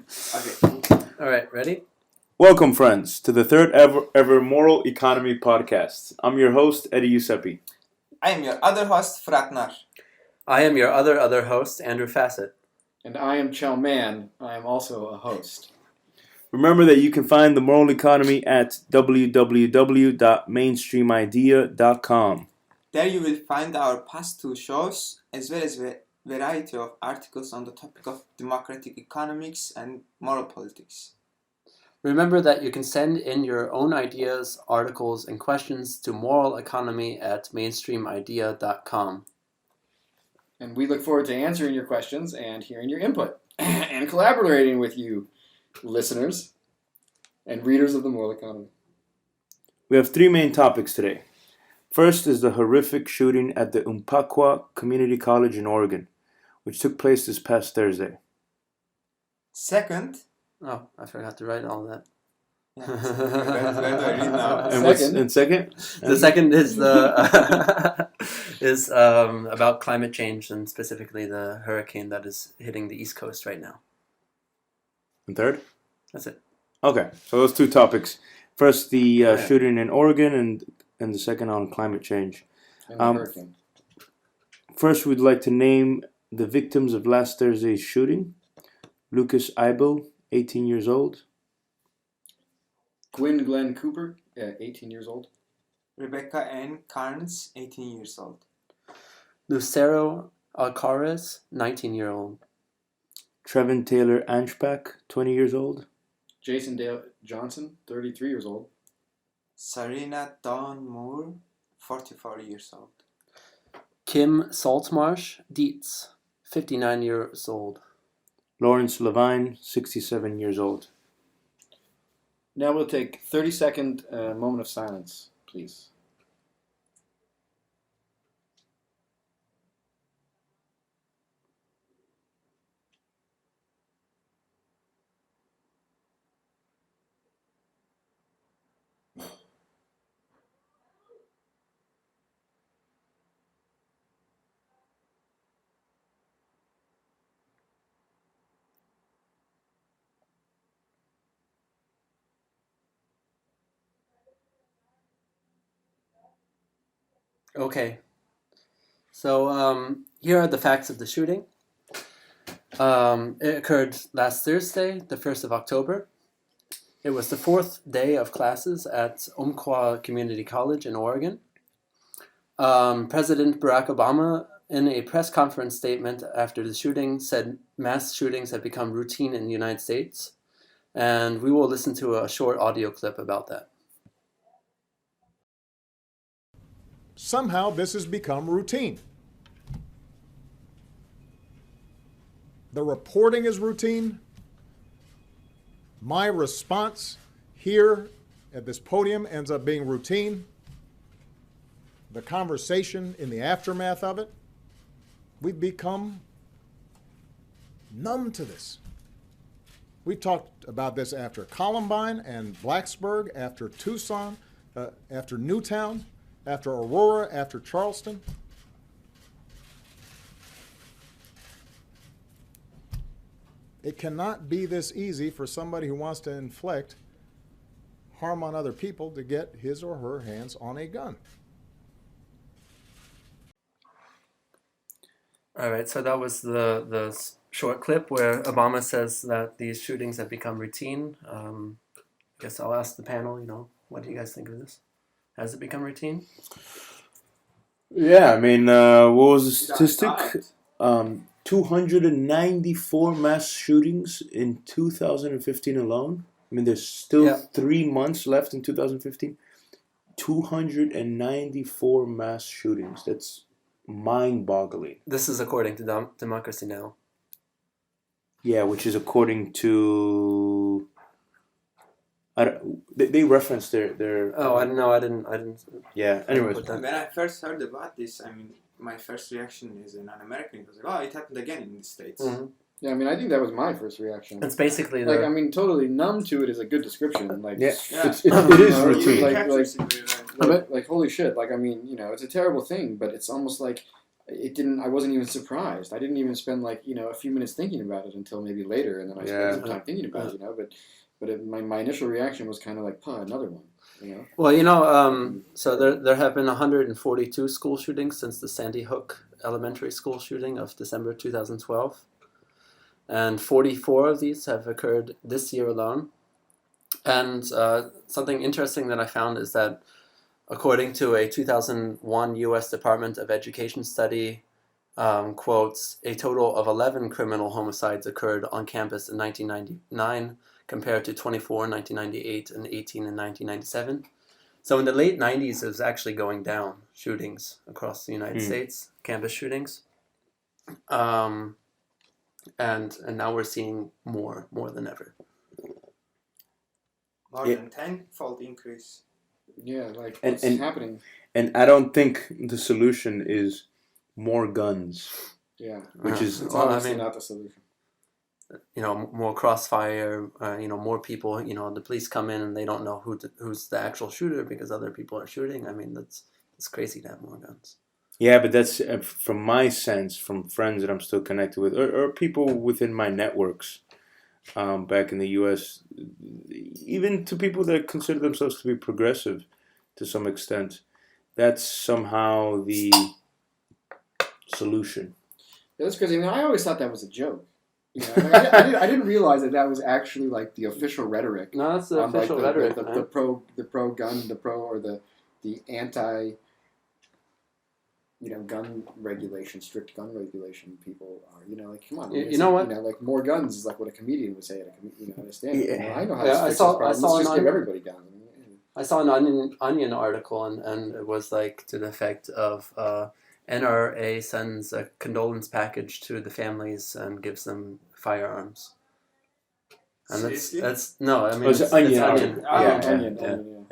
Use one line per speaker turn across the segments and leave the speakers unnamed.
Okay.
All right, ready?
Welcome, friends, to the third ever Moral Economy podcast. I'm your host, Eddie Giuseppe.
I am your other host, Fratnar.
I am your other host, Andrew Fassett.
And I am Chalman. I am also a host.
Remember that you can find the Moral Economy at www.mainstreamidea.com.
There you will find our past two shows, as well as a variety of articles on the topic of democratic economics and moral politics.
Remember that you can send in your own ideas, articles, and questions to moraleconomy@mainstreamidea.com.
And we look forward to answering your questions and hearing your input and collaborating with you, listeners and readers of the Moral Economy.
We have three main topics today. First is the horrific shooting at the Umpqua Community College in Oregon, which took place this past Thursday.
Second,
Oh, I forgot to write all that.
where do I read now?
And second?
The second is about climate change and specifically the hurricane that is hitting the East Coast right now.
And third?
That's it.
Okay, so those two topics. First, the shooting in Oregon, and the second on climate change.
And the hurricane.
First, we'd like to name the victims of last Thursday's shooting. Lucas Eibel, 18 years old.
Glenn Cooper, 18 years old.
Rebecca Ann Carnes, 18 years old.
Lucero Alcaraz, 19-year-old.
Trevin Taylor Anspach, 20 years old.
Jason Dale Johnson, 33 years old.
Sarina Dawn Moore, 44 years old.
Kim Saltmarsh Dietz, 59 years old.
Lawrence Levine, 67 years old.
Now we'll take 30-second moment of silence, please.
Okay. So here are the facts of the shooting. It occurred last Thursday, the 1st of October. It was the fourth day of classes at Umpqua Community College in Oregon. President Barack Obama, in a press conference statement after the shooting, said mass shootings have become routine in the United States. And we will listen to a short audio clip about that.
Somehow this has become routine. The reporting is routine. My response here at this podium ends up being routine. The conversation in the aftermath of it, we've become numb to this. We talked about this after Columbine and Blacksburg, after Tucson, after Newtown, after Aurora, after Charleston. It cannot be this easy for somebody who wants to inflict harm on other people to get his or her hands on a gun.
All right, so that was the short clip where Obama says that these shootings have become routine. I guess I'll ask the panel, what do you guys think of this? Has it become routine?
Yeah, I mean, what was the statistic? 294 mass shootings in 2015 alone. I mean, there's still 3 months left in 2015. 294 mass shootings. That's mind-boggling.
This is according to Democracy Now!
Yeah, which is according to... They referenced their.
Oh, I don't know. I didn't.
Yeah. Anyways,
When I first heard about this, my first reaction as a non-American was like, "Oh, it happened again in the States."
Mm-hmm.
Yeah, I think that was my first reaction.
It's basically
totally numb to it is a good description.
It is routine.
Holy shit! It's a terrible thing, but it's almost like it didn't. I wasn't even surprised. I didn't even spend like a few minutes thinking about it until maybe later, and then I spent some time thinking about it. But my initial reaction was kind of like, another one.
Well, so there have been 142 school shootings since the Sandy Hook elementary school shooting of December 2012. And 44 of these have occurred this year alone. And something interesting that I found is that according to a 2001 U.S. Department of Education study, quotes, a total of 11 criminal homicides occurred on campus in 1999 compared to 24 in 1998 and 18 in 1997. So in the late 90s, it was actually going down, shootings across the United States, campus shootings. And now we're seeing more than ever.
More than tenfold increase.
Yeah, like what's happening?
And I don't think the solution is more guns.
Yeah,
which is
obviously not the solution.
More crossfire. More people. The police come in and they don't know who's the actual shooter because other people are shooting. I mean, that's crazy to have more guns.
Yeah, but that's from my sense, from friends that I'm still connected with, or people within my networks back in the U.S., even to people that consider themselves to be progressive to some extent. That's somehow the solution.
Yeah, that's crazy. I mean, I always thought that was a joke. I didn't realize that was actually like the official rhetoric.
No, that's the official rhetoric.
The pro gun, the anti, gun regulation, strict gun regulation people are. Like, come on.
You know what?
Like more guns is like what a comedian would say at a stand.
Yeah.
I know how to fix this problem. Let's just give everybody guns.
I saw an Onion article, and it was like to the effect of NRA sends a condolence package to the families and gives them firearms. And that's no, I mean
it's Onion.
Onion.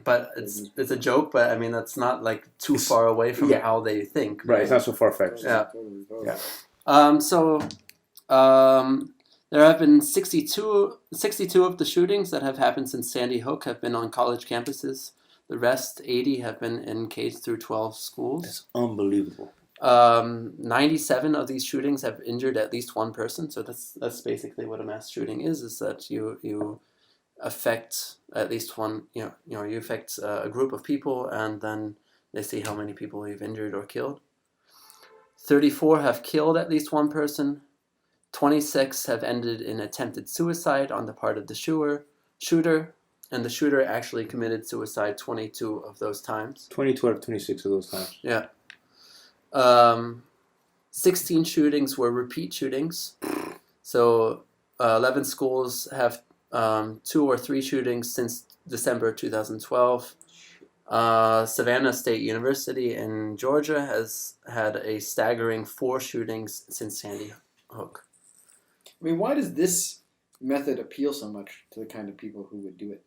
But it's a joke. But I mean that's not like too far away from how they think.
Right, it's not so far fetched.
Yeah. There have been 62 of the shootings that have happened since Sandy Hook have been on college campuses. The rest, 80, have been in K through 12 schools.
That's unbelievable.
97 of these shootings have injured at least one person. So that's basically what a mass shooting is that you affect at least one. You affect a group of people, and then they see how many people you've injured or killed. 34 have killed at least one person. 26 have ended in attempted suicide on the part of the shooter, and the shooter actually committed suicide 22 of those times.
22 out of 26 of those times.
Yeah. 16 shootings were repeat shootings. So 11 schools have 2 or 3 shootings since December 2012. Savannah State University in Georgia has had a staggering 4 shootings since Sandy Hook.
I mean, why does this method appeal so much to the kind of people who would do it?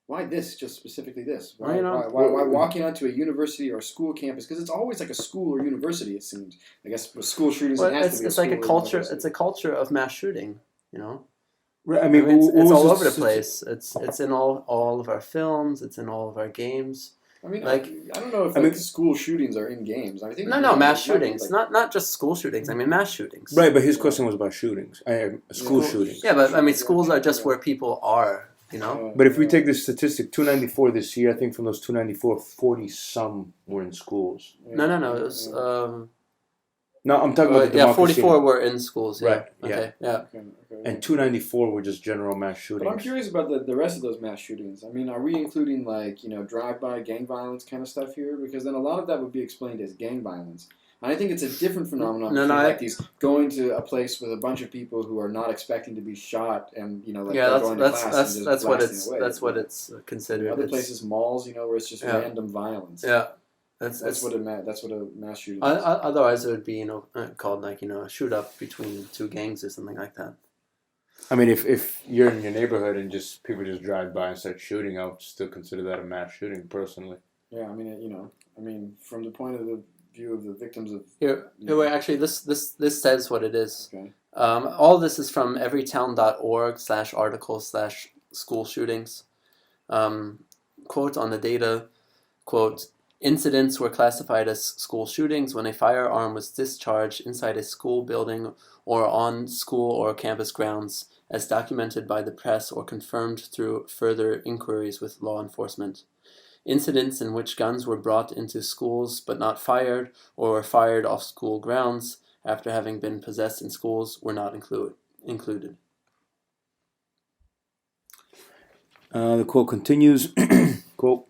Why this? Just specifically this? Why walking onto a university or a school campus? Because it's always like a school or university. It seems. I guess with school shootings, it has to be.
It's like a culture. It's a culture of mass shooting.
Right, I mean,
it's all over the place. It's in all of our films. It's in all of our games.
I mean, I don't know if school shootings are in games. I think
mass shootings. Not just school shootings. I mean, mass shootings.
Right, but his question was about shootings. School shootings.
Yeah, but I mean, schools are just where people are.
But if we take the statistic, 294 this year, I think from those 294, 40 some were in schools.
No. It was.
No, I'm talking about the
44 were in schools. Yeah.
Right.
Okay. Yeah.
And 294 were just general mass shootings.
But I'm curious about the rest of those mass shootings. I mean, are we including like drive-by gang violence kind of stuff here? Because then a lot of that would be explained as gang violence. And I think it's a different phenomenon. Like these going to a place with a bunch of people who are not expecting to be shot, and going to class and just blasting away.
That's what it's considered.
Other places, malls, where it's just random violence.
Yeah.
That's what a mass shooting is.
Otherwise, it would be called a shoot up between 2 gangs or something like that.
I mean, if you're in your neighborhood and just people just drive by and start shooting, I would still consider that a mass shooting personally.
Yeah, I mean, from the point of the view of the victims of
wait, actually, this says what it is.
Okay.
All this is from everytown.org/article/school shootings. Quote on the data. Quote. Incidents were classified as school shootings when a firearm was discharged inside a school building or on school or campus grounds, as documented by the press or confirmed through further inquiries with law enforcement. Incidents in which guns were brought into schools but not fired, or were fired off school grounds after having been possessed in schools, were not included.
The quote continues, quote,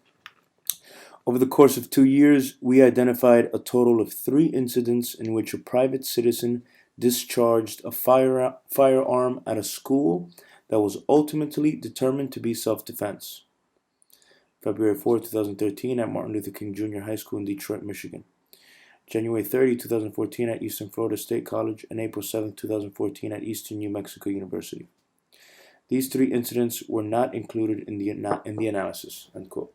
over the course of 2 years, we identified a total of 3 incidents in which a private citizen discharged a firearm at a school that was ultimately determined to be self-defense. February 4, 2013 at Martin Luther King Jr. High School in Detroit, Michigan. January 30, 2014 at Eastern Florida State College, and April 7, 2014 at Eastern New Mexico University. These 3 incidents were not included in the analysis, end quote.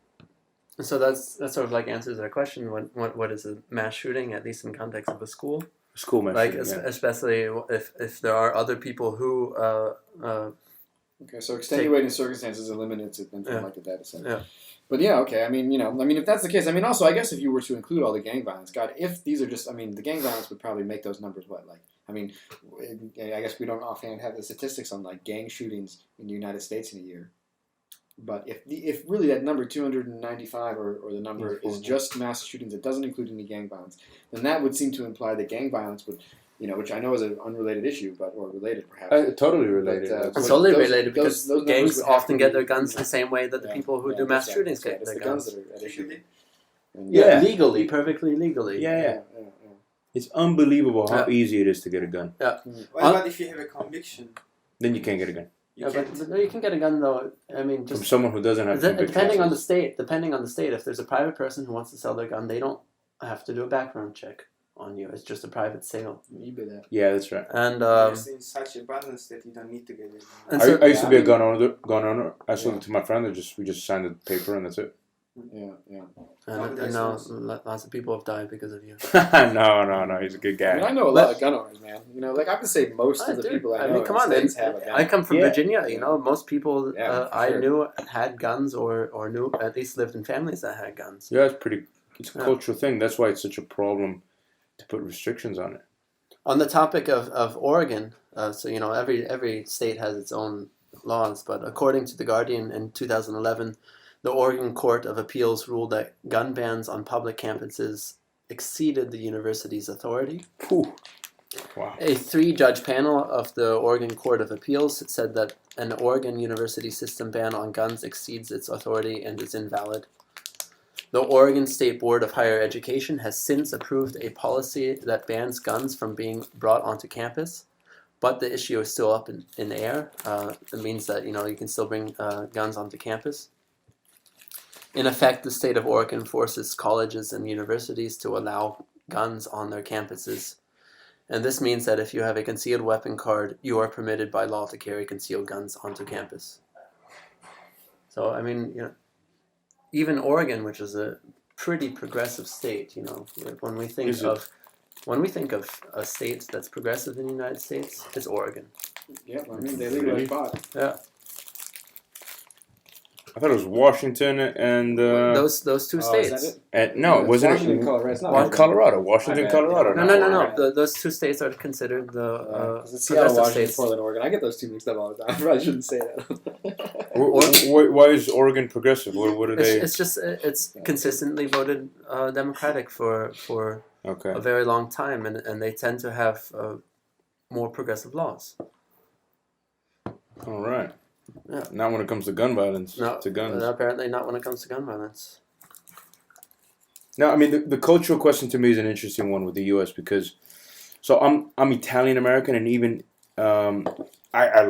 So that's sort of like answers that question. What is a mass shooting, at least in context of a school?
School mass
like
shooting,
especially if there are other people who
okay, so extenuating circumstances eliminates it then from like the data set.
Yeah.
But yeah, okay. I mean, if that's the case, also, I guess if you were to include all the gang violence, God, if these are just, the gang violence would probably make those numbers what? I guess we don't offhand have the statistics on like gang shootings in the United States in a year. But if really that number 295 or the number is just mass shootings, it doesn't include any gang violence, then that would seem to imply that gang violence would, which I know is an unrelated issue, or related perhaps.
Totally related.
It's totally related because
those
gangs often get their guns
yeah.
the same way that the people who do mass shootings get their guns.
That are at issue.
Yeah.
Legally, perfectly legally.
Yeah. It's unbelievable how easy it is to get a gun.
Yeah.
What about if you have a conviction?
Then you can't get a gun.
But you can get a gun though. Just
from someone who doesn't have conviction.
Depending on the state, if there's a private person who wants to sell their gun, they don't have to do a background check on you. It's just a private sale.
Yeah, that's right.
And
it's in such abundance that you don't need to get it.
I used to be a gun owner. I sold it to my friend. We just signed the paper and that's it.
Yeah.
And now lots of people have died because of you.
No. He's a good guy.
I know a lot of gun owners, man. I would say most of the people I know
come on,
in the States have a gun.
I come from Virginia. Most people I
sure.
knew had guns or knew at least lived in families that had guns.
Yeah, it's a cultural thing. That's why it's such a problem to put restrictions on it.
On the topic of Oregon, every state has its own laws, but according to The Guardian in 2011, the Oregon Court of Appeals ruled that gun bans on public campuses exceeded the university's authority.
Whew. Wow.
A 3-judge panel of the Oregon Court of Appeals said that an Oregon university system ban on guns exceeds its authority and is invalid. The Oregon State Board of Higher Education has since approved a policy that bans guns from being brought onto campus, but the issue is still up in the air. It means that you can still bring guns onto campus. In effect, the state of Oregon forces colleges and universities to allow guns on their campuses. And this means that if you have a concealed weapon card, you are permitted by law to carry concealed guns onto campus. So, even Oregon, which is a pretty progressive state, when we think of a state that's progressive in the United States, it's Oregon.
Yeah, they legalize pot.
Yeah.
I thought it was Washington and
those 2 states.
It wasn't
Washington, Colorado. It's not
Colorado. Washington, Colorado.
No. Those 2 states are considered the
Seattle, Washington,
states.
Portland, Oregon. I get those 2 mixed up all the time. I probably shouldn't say that.
Why is Oregon progressive? What are they?
It's consistently voted Democratic for a very long time, and they tend to have more progressive laws.
All right.
Yeah.
Not when it comes to gun violence.
No,
to guns.
Apparently not when it comes to gun violence.
No, the cultural question to me is an interesting one with the U.S. because, so I'm Italian American and even I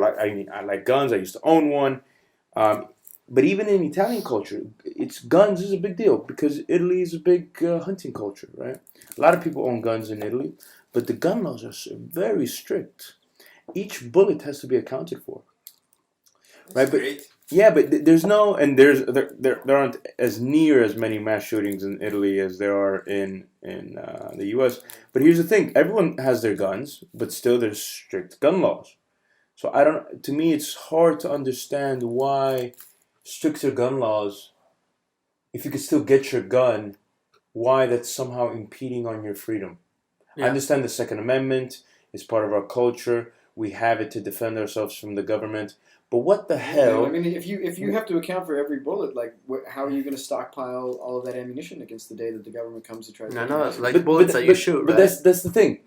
like guns. I used to own one, but even in Italian culture, guns is a big deal because Italy is a big hunting culture, right? A lot of people own guns in Italy, but the gun laws are very strict. Each bullet has to be accounted for. Right, but
great.
Yeah, but there aren't as near as many mass shootings in Italy as there are in the U.S. But here's the thing: everyone has their guns, but still there's strict gun laws. So to me, it's hard to understand why stricter gun laws, if you could still get your gun why that's somehow impeding on your freedom.
Yeah.
I understand the Second Amendment is part of our culture. We have it to defend ourselves from the government. But what the hell?
I mean, if you have to account for every bullet, like how are you going to stockpile all of that ammunition against the day that the government comes to try to?
No, it's like bullets that you shoot.
But
right?
that's the thing.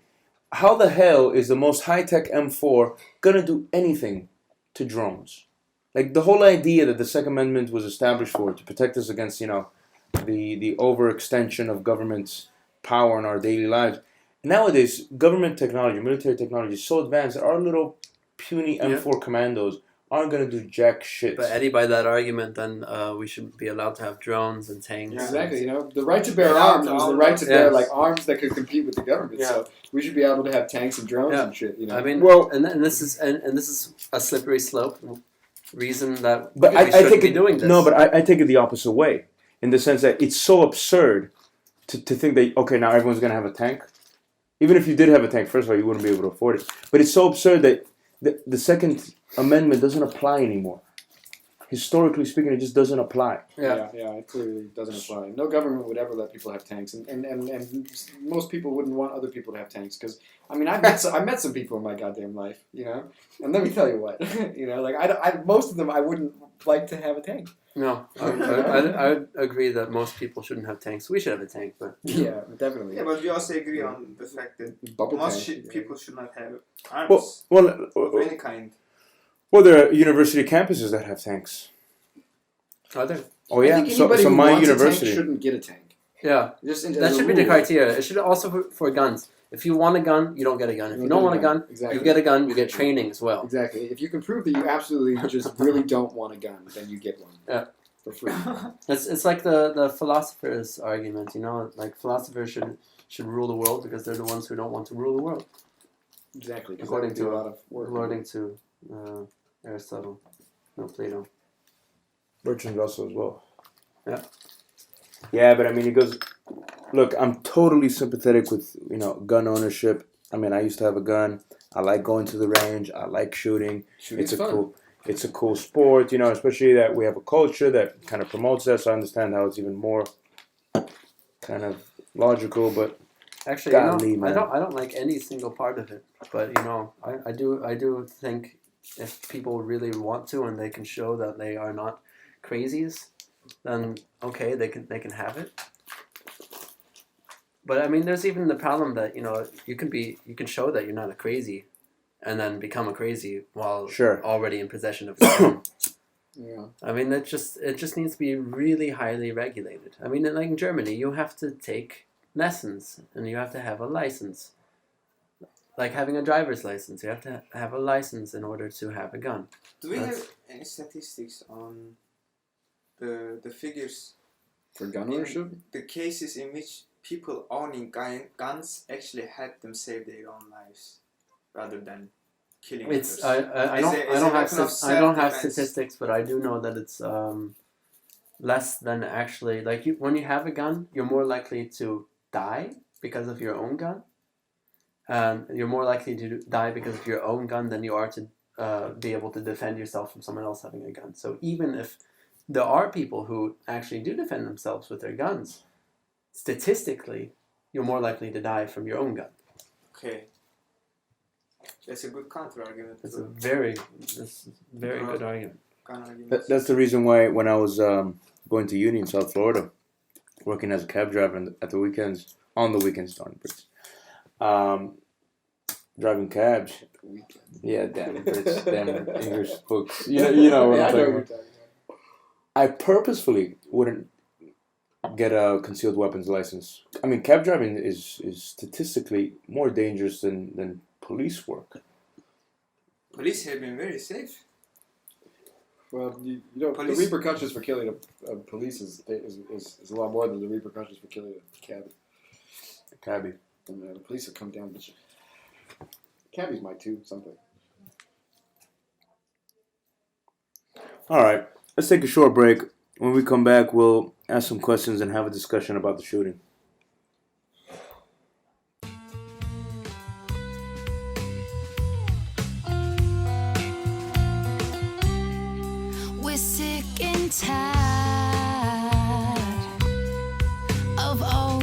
How the hell is the most high-tech M4 gonna do anything to drones? Like the whole idea that the Second Amendment was established for to protect us against, the overextension of government's power in our daily lives. Nowadays, government technology, military technology is so advanced that our little puny M4 commandos aren't going to do jack shit.
But Eddie, by that argument, then we should be allowed to have drones and tanks.
Yeah, exactly. The right to bear arms is the right to bear like arms that could compete with the government.
Yeah.
So we should be able to have tanks and drones and shit.
I mean, and this is a slippery slope. Reason that
but
we
I
shouldn't
think
be doing this.
No, but I take it the opposite way, in the sense that it's so absurd to think that okay, now everyone's going to have a tank. Even if you did have a tank, first of all, you wouldn't be able to afford it. But it's so absurd that the Second Amendment doesn't apply anymore. Historically speaking, it just doesn't apply.
Yeah, it clearly doesn't apply. No government would ever let people have tanks, and most people wouldn't want other people to have tanks because I mean I met some people in my goddamn life, and let me tell you what, like most of them I wouldn't like to have a tank.
No, I agree that most people shouldn't have tanks. We should have a tank, but
yeah, definitely.
Yeah, but we also agree on the fact that people should not have arms of any kind.
Well, there are university campuses that have tanks.
Are there?
Oh yeah,
I think anybody
so
who
my
wants
university
a tank shouldn't get a tank.
Yeah, that should be the criteria. It should also for guns. If you want a gun, you don't get a gun. If you don't want a gun, you get a gun. You get training as well.
Exactly. If you can prove that you absolutely just really don't want a gun, then you get one.
Yeah.
For free.
It's like the philosophers' argument. Like philosophers should rule the world because they're the ones who don't want to rule the world.
Exactly.
According to
a lot of work.
Aristotle, no Plato.
Bertrand Russell as well.
Yeah.
Yeah, but I mean, he goes. Look, I'm totally sympathetic with gun ownership. I mean, I used to have a gun. I like going to the range. I like shooting.
Shooting's fun.
It's a cool sport, especially that we have a culture that kind of promotes that. So I understand how it's even more kind of logical. But
actually, I don't like any single part of it. But I do think if people really want to and they can show that they are not crazies, then okay, they can have it. But I mean, there's even the problem that you can show that you're not a crazy, and then become a crazy while already in possession of a gun.
Yeah.
I mean, it just needs to be really highly regulated. I mean, like in Germany, you have to take lessons and you have to have a license. Like having a driver's license, you have to have a license in order to have a gun.
Do we have any statistics on the figures
for gun ownership?
The cases in which people owning guns actually had them save their own lives rather than killing others.
I don't have statistics, but I do know that it's less than actually when you have a gun, you're more likely to die because of your own gun. You're more likely to die because of your own gun than you are to be able to defend yourself from someone else having a gun. So even if there are people who actually do defend themselves with their guns, statistically, you're more likely to die from your own gun.
Okay. That's a good counter-argument.
It's a very good argument.
That's the reason why when I was going to uni in South Florida, working as a cab driver at the weekends, driving cabs. Yeah, damn English books. You know what I'm talking about. I purposefully wouldn't get a concealed weapons license. I mean, cab driving is statistically more dangerous than police work.
Police have been very safe.
Well, the repercussions for killing a police is a lot more than the repercussions for killing a cabbie.
Cabbie.
And the police have come down, but cabbies might too, something.
All right, let's take a short break. When we come back, we'll ask some questions and have a discussion about the shooting.
We're sick and tired of all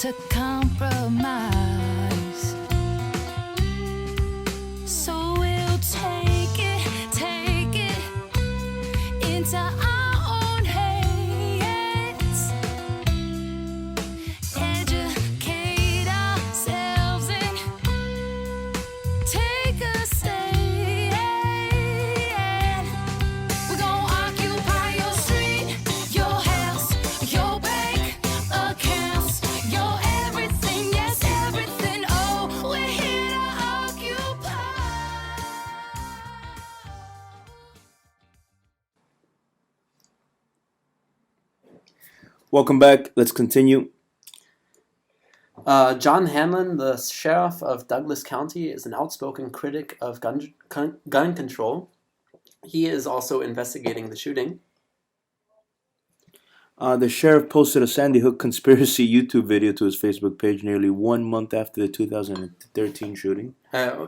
to compromise. So we'll take it into our own hands. Educate ourselves and take a stand. We're gonna occupy your street, your house, your bank accounts, your everything, yes, everything. Oh, we're here to occupy.
Welcome back. Let's continue.
John Hanlon, the sheriff of Douglas County, is an outspoken critic of gun control. He is also investigating the shooting.
The sheriff posted a Sandy Hook conspiracy YouTube video to his Facebook page nearly 1 month after the 2013 shooting.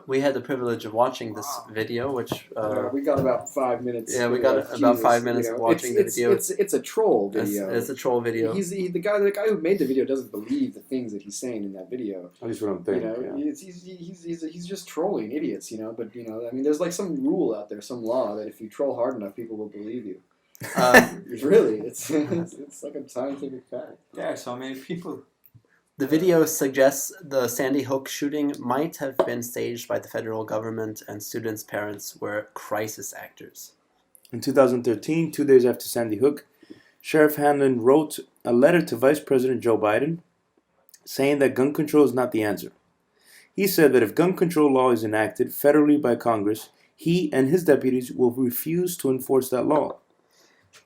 We had the privilege of watching this video, which
we got about 5 minutes.
yeah, we got about 5 minutes of watching the video.
It's a troll video.
It's a troll video.
The guy who made the video doesn't believe the things that he's saying in that video.
At least what I'm
You
thinking.
know,
Yeah.
he's just trolling idiots. You know, but I mean, there's like some rule out there, some law that if you troll hard enough, people will believe you. Really, it's like a scientific fact.
There are so many people.
The video suggests the Sandy Hook shooting might have been staged by the federal government and students' parents were crisis actors.
In 2013, 2 days after Sandy Hook, Sheriff Hanlon wrote a letter to Vice President Joe Biden saying that gun control is not the answer. He said that if gun control law is enacted federally by Congress, he and his deputies will refuse to enforce that law.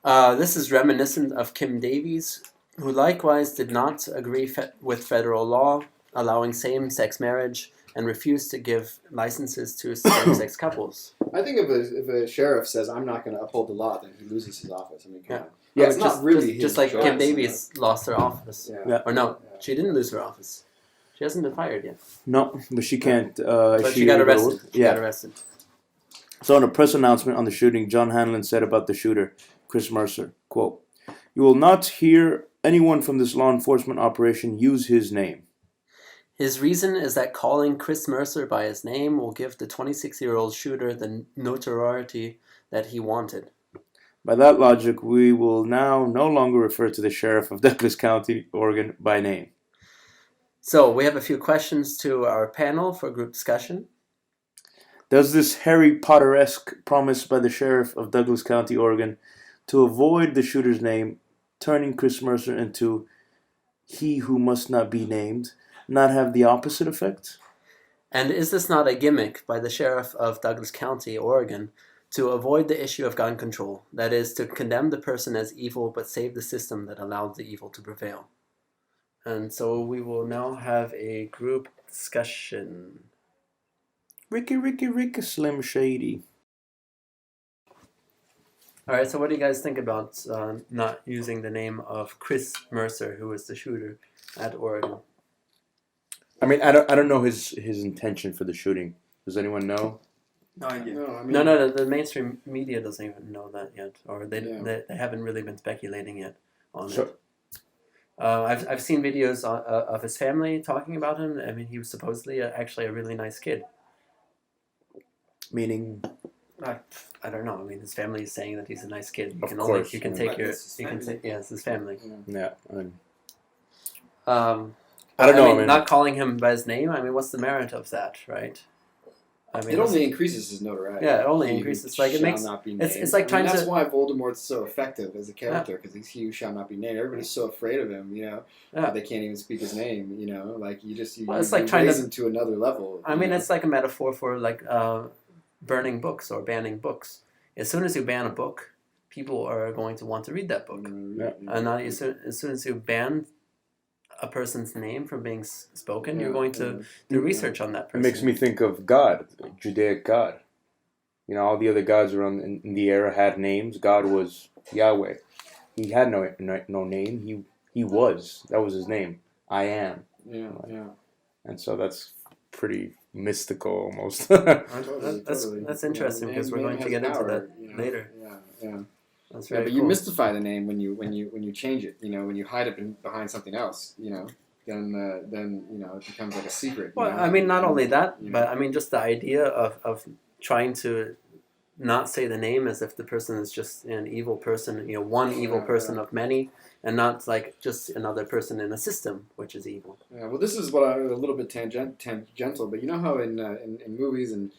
This is reminiscent of Kim Davies, who likewise did not agree with federal law allowing same-sex marriage and refused to give licenses to same-sex couples.
I think if a sheriff says I'm not going to uphold the law, then he loses his office. I mean, come on.
Yeah,
it's not really his
just like
choice,
Kim Davies lost her office.
Yeah.
Or no, she didn't lose her office. She hasn't been fired yet.
No, but she can't.
But she got arrested. She got arrested.
So in a press announcement on the shooting, John Hanlon said about the shooter, Chris Mercer, quote, "You will not hear anyone from this law enforcement operation use his name."
His reason is that calling Chris Mercer by his name will give the 26-year-old shooter the notoriety that he wanted.
By that logic, we will now no longer refer to the sheriff of Douglas County, Oregon, by name.
So we have a few questions to our panel for group discussion.
Does this Harry Potter-esque promise by the sheriff of Douglas County, Oregon, to avoid the shooter's name, turning Chris Mercer into he who must not be named, not have the opposite effect?
And is this not a gimmick by the sheriff of Douglas County, Oregon, to avoid the issue of gun control? That is, to condemn the person as evil but save the system that allowed the evil to prevail. And so we will now have a group discussion.
Ricky, Slim Shady.
All right, so what do you guys think about not using the name of Chris Mercer, who was the shooter at Oregon?
I mean, I don't know his intention for the shooting. Does anyone know?
No idea.
No, I mean,
No, the mainstream media doesn't even know that yet, or they haven't really been speculating yet on
So-
it. I've seen videos of his family talking about him. I mean, he was supposedly actually a really nice kid.
Meaning,
I don't know. I mean, his family is saying that he's a nice kid.
Of course,
You can
yeah.
take
But
your.
it's his
You can
family.
take, yeah, it's his family.
yeah.
I
don't know.
mean, not calling him by his name. I mean, what's the merit of that, right? I mean,
it only increases his notoriety.
Yeah, it only
He
increases.
who
Like, it
shall
makes-
not be
it's
named.
like
I mean,
trying
that's
to-
why Voldemort's so effective as a character, because he's he who shall not be named. Everybody's so afraid of him,
Yeah.
that they can't even speak his name. Like you
Well, it's like trying
raise
to-
him to another level.
I mean, it's like a metaphor for like burning books or banning books. As soon as you ban a book, people are going to want to read that book.
Yeah.
And not as soon as you ban a person's name from being spoken, you're going to do research on that
It
person.
makes me think of God, Judaic God. All the other gods around in the era had names. God was Yahweh. He had no name. He was. That was his name. I am.
Yeah.
And so that's pretty mystical almost.
That's interesting because we're going to get into that later.
Yeah.
That's
Yeah,
very
but
cool.
you mystify the name when you change it. When you hide it behind something else. then you know it becomes like a secret.
Well,
you know?
I mean, not only that,
you know.
but I mean, just the idea of trying to not say the name as if the person is just an evil person, you know, one evil person of many, and not like just another person in a system which is evil.
Yeah, well, this is what a little bit tangential, but you know how in movies and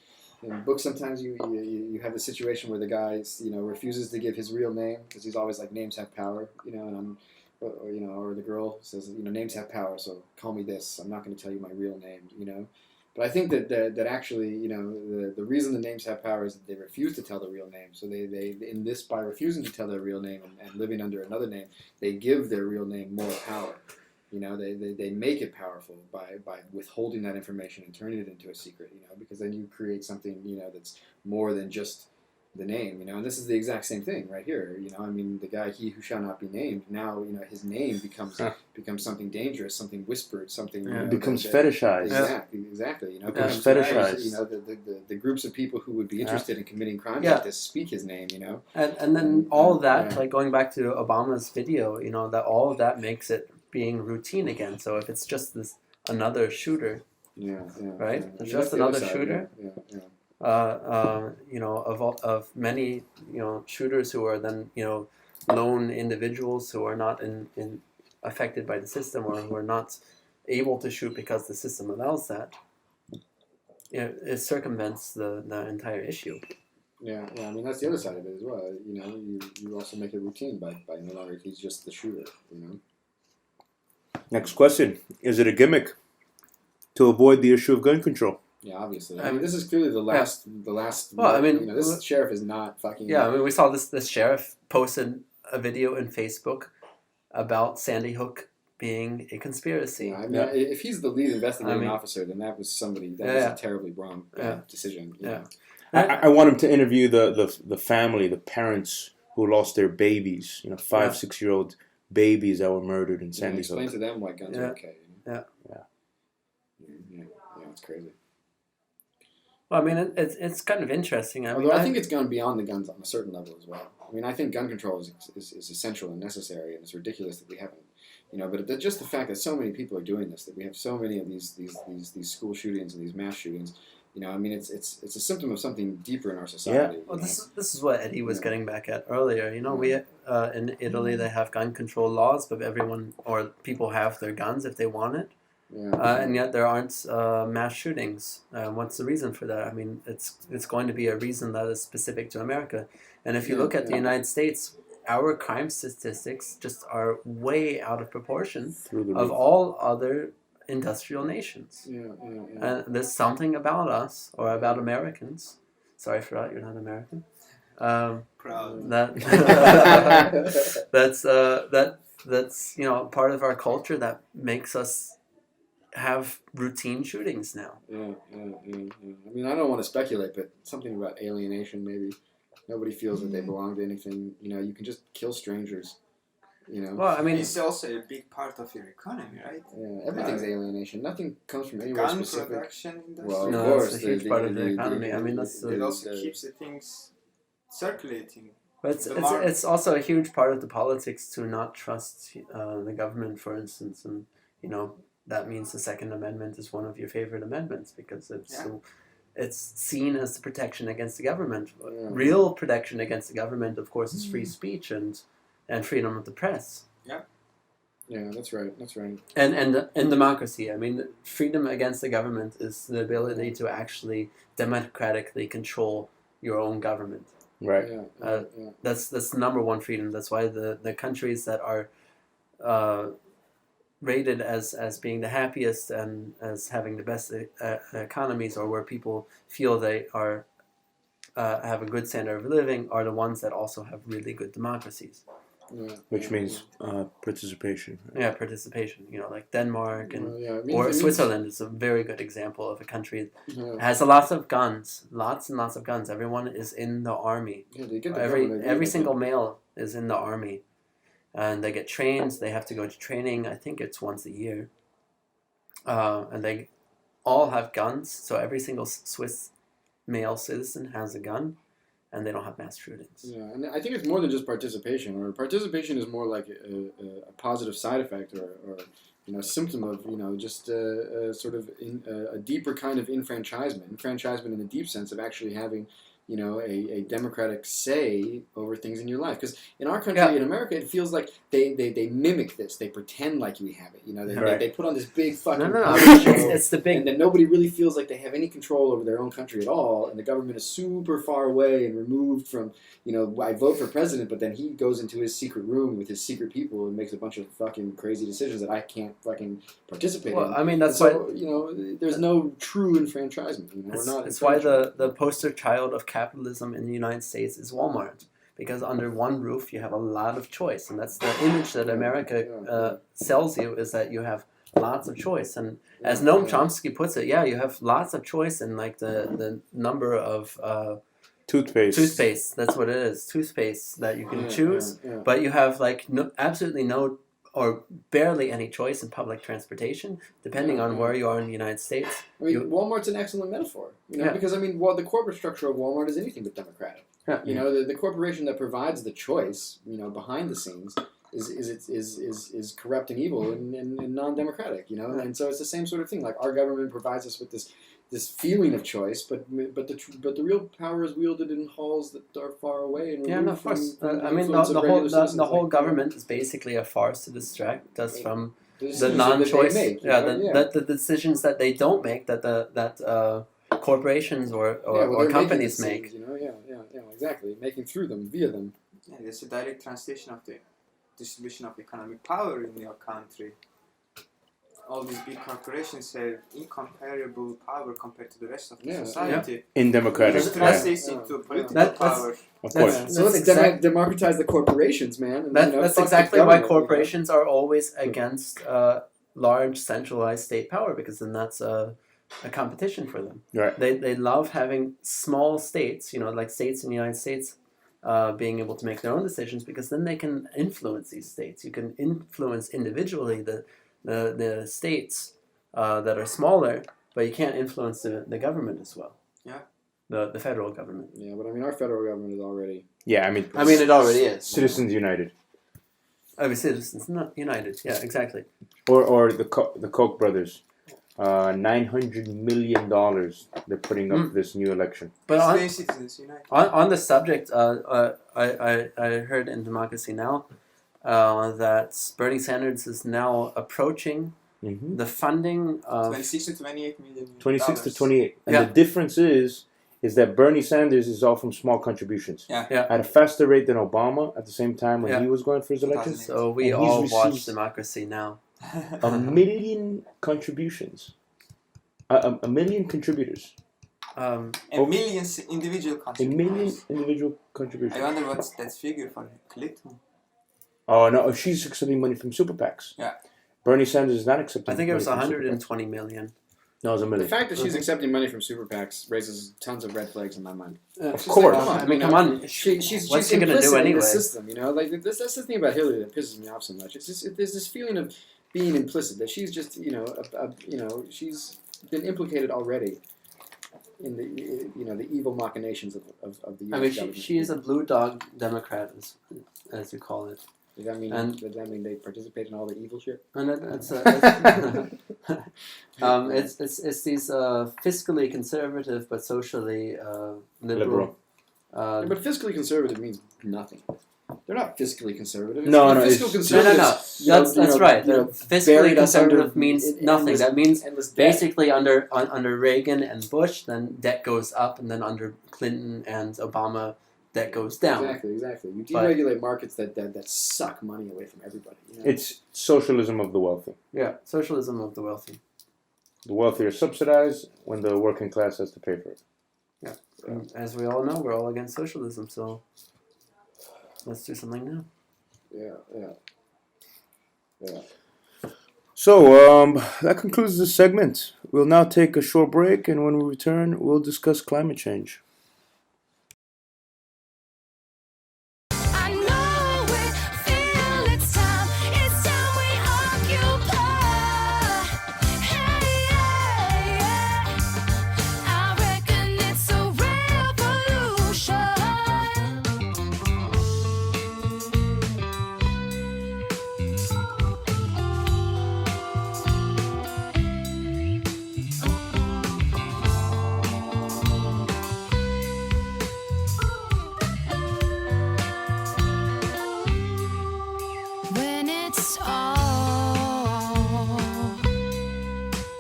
in books sometimes you have the situation where the guy refuses to give his real name because he's always like names have power, you know, and or the girl says names have power, so call me this. I'm not going to tell you my real name, you know. But I think that actually, the reason the names have power is that they refuse to tell the real name. So they in this, by refusing to tell their real name and living under another name, they give their real name more power. You know, they make it powerful by withholding that information and turning it into a secret, you know, because then you create something, that's more than just the name, and this is the exact same thing right here, I mean, the guy, he who shall not be named, now, his name becomes something dangerous, something whispered, something,
it becomes fetishized.
Exactly,
becomes fetishized.
The groups of people who would be interested in committing crimes like this speak his name,
And then all of that, like going back to Obama's video, that all of that makes it being routine again. So if it's just another shooter, right? It's just another shooter. Of many, shooters who are then, lone individuals who are not in affected by the system or who are not able to shoot because the system allows that. It circumvents the entire issue.
Yeah. I mean, that's the other side of it as well. You also make it routine by no longer he's just the shooter.
Next question: is it a gimmick to avoid the issue of gun control?
Yeah, obviously. I mean, this is clearly the last.
Well, I mean,
this sheriff is not fucking.
Yeah, I mean, we saw this sheriff posted a video in Facebook about Sandy Hook being a conspiracy.
Yeah, I mean, if he's the lead investigating officer, then that was somebody that was a terribly wrong decision.
I want him to interview the family, the parents who lost their babies. 5, 6-year-old babies that were murdered in Sandy Hook.
Explain to them why guns are okay.
Yeah,
it's crazy.
Well, I mean, it's kind of interesting.
Although I think it's gone beyond the guns on a certain level as well. I mean, I think gun control is essential and necessary, and it's ridiculous that we haven't, But just the fact that so many people are doing this, that we have so many of these school shootings and these mass shootings, I mean, it's a symptom of something deeper in our society.
Yeah. Well, this is what Eddie was getting back at earlier. We in Italy they have gun control laws, but people have their guns if they want it. And yet there aren't mass shootings. What's the reason for that? I mean, it's going to be a reason that is specific to America. And if you look at the United States, our crime statistics just are way out of proportion of all other industrial nations. And there's something about us or about Americans. Sorry for that, you're not American.
Proud.
That's part of our culture that makes us have routine shootings now.
Yeah. I mean, I don't want to speculate, but something about alienation, maybe. Nobody feels that they belong to anything. You can just kill strangers.
Well, I mean,
it's also a big part of your economy, right?
Yeah, everything's alienation. Nothing comes from anywhere
gun
specific.
production industry.
Well,
no,
of course,
it's a huge part of the economy. I mean, that's
it also keeps the things circulating.
But it's also a huge part of the politics to not trust the government, for instance, and that means the Second Amendment is one of your favorite amendments because it's seen as the protection against the government. Yeah. Real protection against the government, of course, is free speech and freedom of the press.
Yeah. Yeah, that's right.
And democracy. I mean, freedom against the government is the ability to actually democratically control your own government.
Right.
That's the number one freedom. That's why the countries that are rated as being the happiest and as having the best economies, or where people feel they are have a good standard of living, are the ones that also have really good democracies.
Which means participation. Right?
Yeah, participation. Like Denmark or Switzerland is a very good example of a country that has lots of guns, lots and lots of guns. Everyone is in the army.
Yeah,
every single male is in the army. And they get trained. They have to go to training. I think it's once a year. And they all have guns. So every single Swiss male citizen has a gun, and they don't have mass shootings.
Yeah, and I think it's more than just participation. Or participation is more like a positive side effect, or symptom of just sort of a deeper kind of enfranchisement in the deep sense of actually having a democratic say over things in your life. Because in our country, in America, it feels like they mimic this. They pretend like we have it. They put on this big fucking show,
it's the big.
and then nobody really feels like they have any control over their own country at all. And the government is super far away and removed from. I vote for president, but then he goes into his secret room with his secret people and makes a bunch of fucking crazy decisions that I can't fucking participate in.
I mean, that's
why there's no true enfranchisement.
It's why the poster child of capitalism in the United States is Walmart, because under one roof you have a lot of choice, and that's the image that America sells you, is that you have lots of choice. And as Noam Chomsky puts it, you have lots of choice in like the number of toothpaste, that's what it is, toothpaste that you can choose, but you have like absolutely no or barely any choice in public transportation, depending on where you are in the United States.
I mean, Walmart's an excellent metaphor, because the corporate structure of Walmart is anything but democratic. The corporation that provides the choice, behind the scenes, is corrupt and evil and non-democratic, and so it's the same sort of thing. Like our government provides us with this feeling of choice, but the real power is wielded in halls that are far away. And
of course. I mean, the whole government is basically a farce to distract us from the non-choice. The decisions that they don't make, that corporations or companies make.
Exactly. Making through them, via them.
Yeah, there's a direct translation of the distribution of economic power in your country. All these big corporations have incomparable power compared to the rest of the society.
In democratic.
It translates into political power.
Of course.
So let's democratize the corporations, man. And,
that's exactly why corporations are always against large centralized state power, because then that's a competition for them.
Right.
They love having small states, like states in the United States, being able to make their own decisions, because then they can influence these states. You can influence individually the states that are smaller, but you can't influence the government as well.
Yeah.
The federal government.
Yeah, but I mean, our federal government is already...
Yeah, I mean,
it already is.
Citizens United.
Citizens United. Yeah, exactly.
Or the Koch brothers. $900 million they're putting up this new election.
But on the subject, I heard in Democracy Now! That Bernie Sanders is now approaching the funding of
26 to 28 million.
26 to 28. And the difference is that Bernie Sanders is all from small contributions. At a faster rate than Obama at the same time when he was going for his election.
So we all watch Democracy Now!
A million contributions. A million contributors.
A million individual contributions.
A million individual contributions.
I wonder what's that figure for Clinton.
Oh, no, she's accepting money from super PACs.
Yeah.
Bernie Sanders is not accepting
I think it was
money from
120 million.
No, it was $1 million.
The fact that she's accepting money from super PACs raises tons of red flags in my mind.
Of course.
Come on.
She's
what's she going to do anyway?
In the system, that's the thing about Hillary that pisses me off so much. It's just, there's this feeling of being implicit, that she's just, she's been implicated already in the evil machinations of the U.S. government.
She is a blue dog Democrat, as you call it.
Does that mean they participate in all the evil shit?
And it's these fiscally conservative but socially liberal.
But fiscally conservative means nothing. They're not fiscally conservative.
No.
That's right. Fiscally conservative means nothing. That means basically under Reagan and Bush, then debt goes up, and then under Clinton and Obama, debt goes down.
Exactly. You deregulate markets that suck money away from everybody.
It's socialism of the wealthy.
Yeah, socialism of the wealthy.
The wealthy are subsidized when the working class has to pay for it.
Yeah. And as we all know, we're all against socialism, so let's do something new.
Yeah.
So, that concludes this segment. We'll now take a short break, and when we return, we'll discuss climate change.
I know we feel it's time we occupy. Hey, I reckon it's a revolution.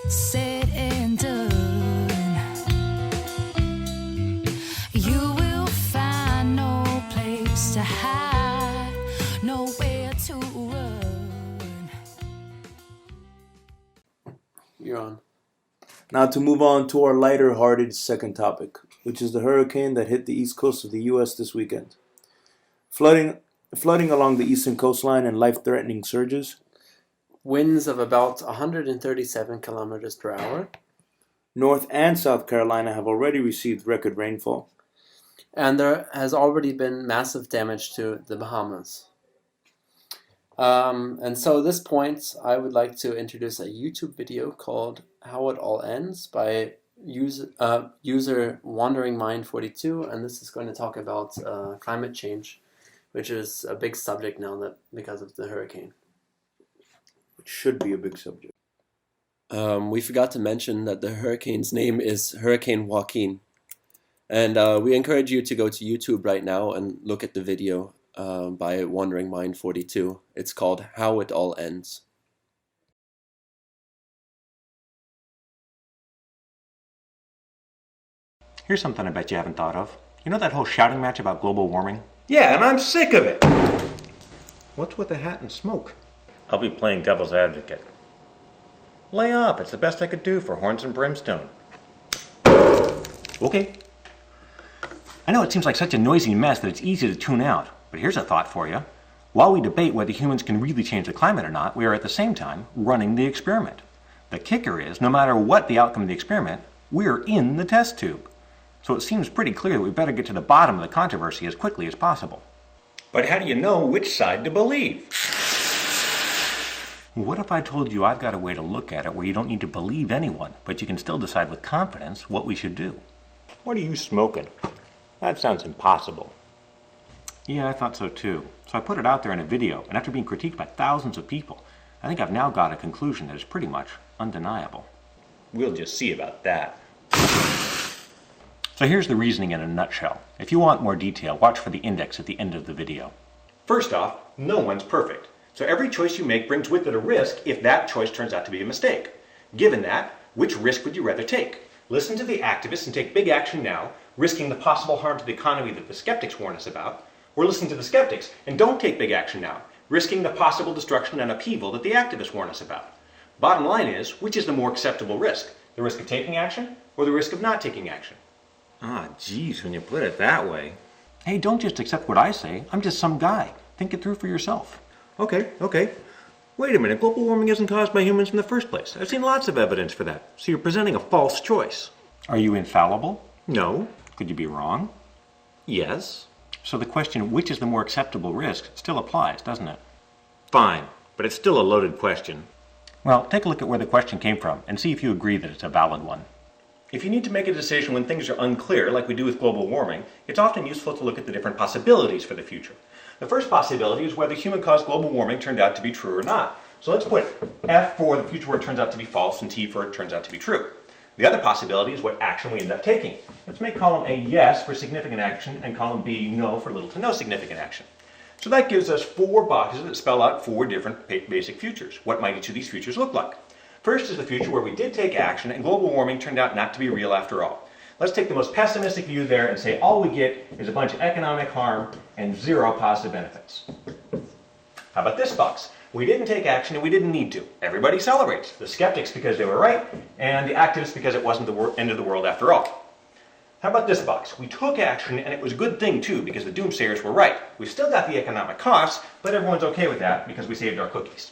said and done, you will find no place to hide, nowhere to run.
You're on.
Now to move on to our lighter-hearted second topic, which is the hurricane that hit the east coast of the U.S. this weekend. Flooding along the eastern coastline and life-threatening surges.
Winds of about 137 kilometers per hour.
North and South Carolina have already received record rainfall.
And there has already been massive damage to the Bahamas. And so at this point, I would like to introduce a YouTube video called How It All Ends by user Wandering Mind 42, and this is going to talk about climate change, which is a big subject now that because of the hurricane.
Which should be a big subject.
We forgot to mention that the hurricane's name is Hurricane Joaquin. And we encourage you to go to YouTube right now and look at the video by Wandering Mind 42. It's called How It All Ends.
Here's something I bet you haven't thought of. You know that whole shouting match about global warming?
Yeah, and I'm sick of it.
What's with the hat and smoke?
I'll be playing devil's advocate. Lay off, it's the best I could do for Horns and Brimstone.
Okay. I know it seems like such a noisy mess that it's easy to tune out, but here's a thought for you. While we debate whether humans can really change the climate or not, we are at the same time running the experiment. The kicker is, no matter what the outcome of the experiment, we're in the test tube. So it seems pretty clear that we better get to the bottom of the controversy as quickly as possible.
But how do you know which side to believe?
What if I told you I've got a way to look at it where you don't need to believe anyone, but you can still decide with confidence what we should do?
What are you smoking? That sounds impossible.
Yeah, I thought so too. So I put it out there in a video, and after being critiqued by thousands of people, I think I've now got a conclusion that is pretty much undeniable.
We'll just see about that.
So here's the reasoning in a nutshell. If you want more detail, watch for the index at the end of the video.
First off, no one's perfect. So every choice you make brings with it a risk if that choice turns out to be a mistake. Given that, which risk would you rather take? Listen to the activists and take big action now, risking the possible harm to the economy that the skeptics warn us about, or listen to the skeptics and don't take big action now, risking the possible destruction and upheaval that the activists warn us about. Bottom line is, which is the more acceptable risk? The risk of taking action or the risk of not taking action?
Ah, geez, when you put it that way. Hey, don't just accept what I say. I'm just some guy. Think it through for yourself.
Okay. Wait a minute, global warming isn't caused by humans in the first place. I've seen lots of evidence for that. So you're presenting a false choice.
Are you infallible?
No.
Could you be wrong?
Yes.
So the question, which is the more acceptable risk, still applies, doesn't it?
Fine, but it's still a loaded question.
Well, take a look at where the question came from and see if you agree that it's a valid one.
If you need to make a decision when things are unclear, like we do with global warming, it's often useful to look at the different possibilities for the future. The first possibility is whether human-caused global warming turned out to be true or not. So let's put F for the future where it turns out to be false and T for it turns out to be true. The other possibility is what action we end up taking. Let's make column A yes for significant action and column B no for little to no significant action. So that gives us 4 boxes that spell out 4 different basic futures. What might each of these futures look like? First is the future where we did take action and global warming turned out not to be real after all. Let's take the most pessimistic view there and say all we get is a bunch of economic harm and 0 positive benefits. How about this box? We didn't take action and we didn't need to. Everybody celebrates. The skeptics because they were right, and the activists because it wasn't the end of the world after all. How about this box? We took action and it was a good thing too because the doomsayers were right. We've still got the economic costs, but everyone's okay with that because we saved our cookies.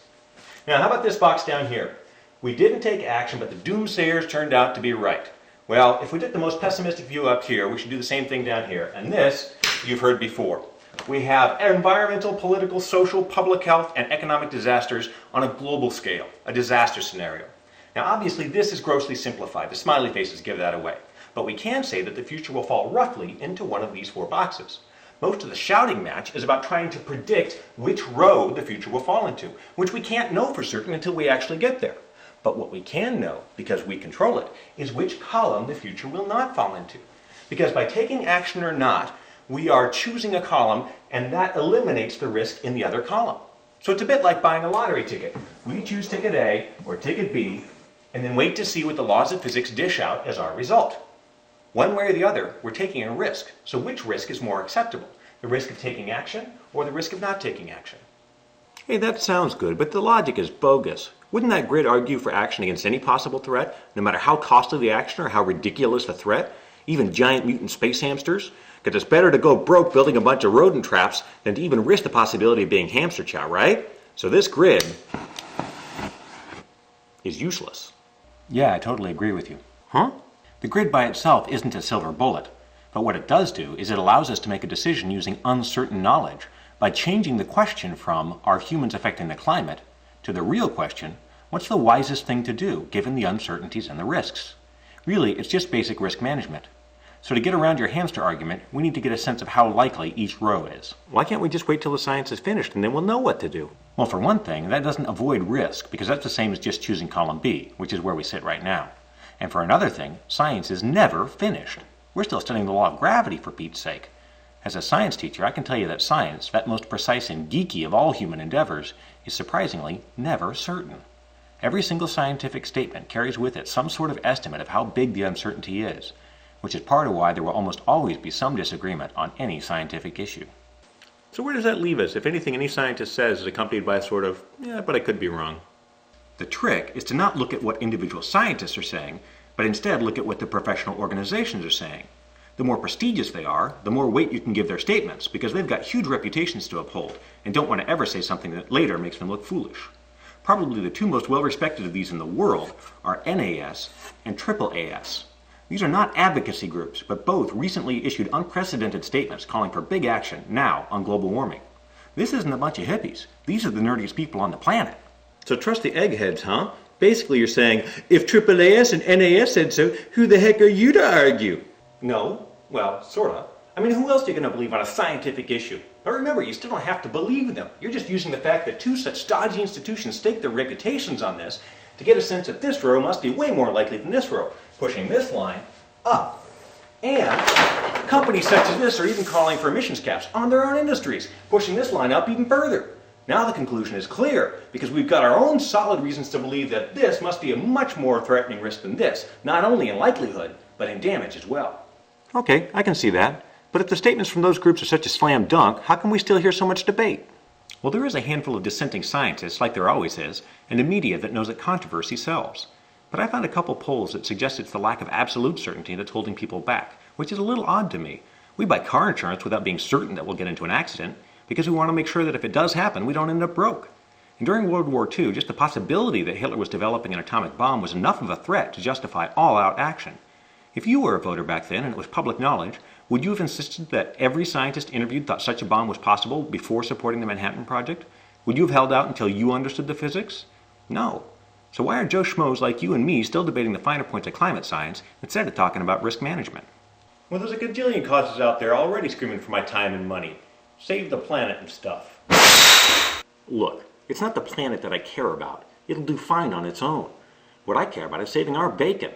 Now how about this box down here? We didn't take action, but the doomsayers turned out to be right. Well, if we took the most pessimistic view up here, we should do the same thing down here. And this, you've heard before. We have environmental, political, social, public health, and economic disasters on a global scale, a disaster scenario. Now, obviously, this is grossly simplified. The smiley faces give that away. But we can say that the future will fall roughly into one of these 4 boxes. Most of the shouting match is about trying to predict which road the future will fall into, which we can't know for certain until we actually get there. But what we can know, because we control it, is which column the future will not fall into. Because by taking action or not, we are choosing a column, and that eliminates the risk in the other column. So it's a bit like buying a lottery ticket. We choose ticket A or ticket B, and then wait to see what the laws of physics dish out as our result. One way or the other, we're taking a risk. So which risk is more acceptable? The risk of taking action or the risk of not taking action?
Hey, that sounds good, but the logic is bogus. Wouldn't that grid argue for action against any possible threat, no matter how costly the action or how ridiculous the threat? Even giant mutant space hamsters? Because it's better to go broke building a bunch of rodent traps than to even risk the possibility of being hamster chow, right? So this grid is useless.
Yeah, I totally agree with you.
Huh?
The grid by itself isn't a silver bullet, but what it does do is it allows us to make a decision using uncertain knowledge by changing the question from, are humans affecting the climate, to the real question, what's the wisest thing to do given the uncertainties and the risks? Really, it's just basic risk management. So to get around your hamster argument, we need to get a sense of how likely each row is.
Why can't we just wait till the science is finished and then we'll know what to do?
Well, for one thing, that doesn't avoid risk, because that's the same as just choosing column B, which is where we sit right now. And for another thing, science is never finished. We're still studying the law of gravity, for Pete's sake. As a science teacher, I can tell you that science, that most precise and geeky of all human endeavors, is surprisingly never certain. Every single scientific statement carries with it some sort of estimate of how big the uncertainty is, which is part of why there will almost always be some disagreement on any scientific issue.
So where does that leave us if anything any scientist says is accompanied by a sort of, yeah, but I could be wrong?
The trick is to not look at what individual scientists are saying, but instead look at what the professional organizations are saying. The more prestigious they are, the more weight you can give their statements, because they've got huge reputations to uphold and don't want to ever say something that later makes them look foolish. Probably the two most well-respected of these in the world are NAS and AAAS. These are not advocacy groups, but both recently issued unprecedented statements calling for big action now on global warming. This isn't a bunch of hippies. These are the nerdiest people on the planet.
So trust the eggheads, huh? Basically you're saying, if AAAS and NAS said so, who the heck are you to argue?
No, well, sorta. I mean, who else are you going to believe on a scientific issue? But remember, you still don't have to believe them. You're just using the fact that two such stodgy institutions stake their reputations on this to get a sense that this row must be way more likely than this row, pushing this line up. And companies such as this are even calling for emissions caps on their own industries, pushing this line up even further. Now the conclusion is clear, because we've got our own solid reasons to believe that this must be a much more threatening risk than this, not only in likelihood, but in damage as well.
Okay, I can see that. But if the statements from those groups are such a slam dunk, how can we still hear so much debate?
Well, there is a handful of dissenting scientists, like there always is, and a media that knows that controversy sells. But I found a couple polls that suggest it's the lack of absolute certainty that's holding people back, which is a little odd to me. We buy car insurance without being certain that we'll get into an accident, because we want to make sure that if it does happen, we don't end up broke. And during World War II, just the possibility that Hitler was developing an atomic bomb was enough of a threat to justify all-out action. If you were a voter back then and it was public knowledge, would you have insisted that every scientist interviewed thought such a bomb was possible before supporting the Manhattan Project? Would you have held out until you understood the physics? No. So why are Joe Schmoes like you and me still debating the finer points of climate science instead of talking about risk management? Well, there's a gajillion causes out there already screaming for my time and money. Save the planet and stuff.
Look, it's not the planet that I care about. It'll do fine on its own. What I care about is saving our bacon.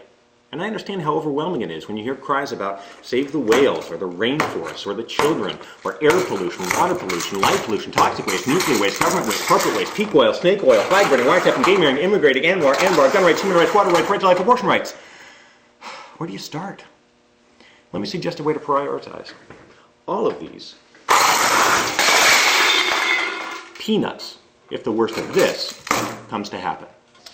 And I understand how overwhelming it is when you hear cries about save the whales, or the rainforests, or the children, or air pollution, water pollution, light pollution, toxic waste, nuclear waste, government waste, corporate waste, peak oil, snake oil, flag burning, wiretapping, game hearing, immigrating, ANWR, gun rights, human rights, water rights, right to life, abortion rights. Where do you start? Let me suggest a way to prioritize. All of these. Peanuts, if the worst of this comes to happen.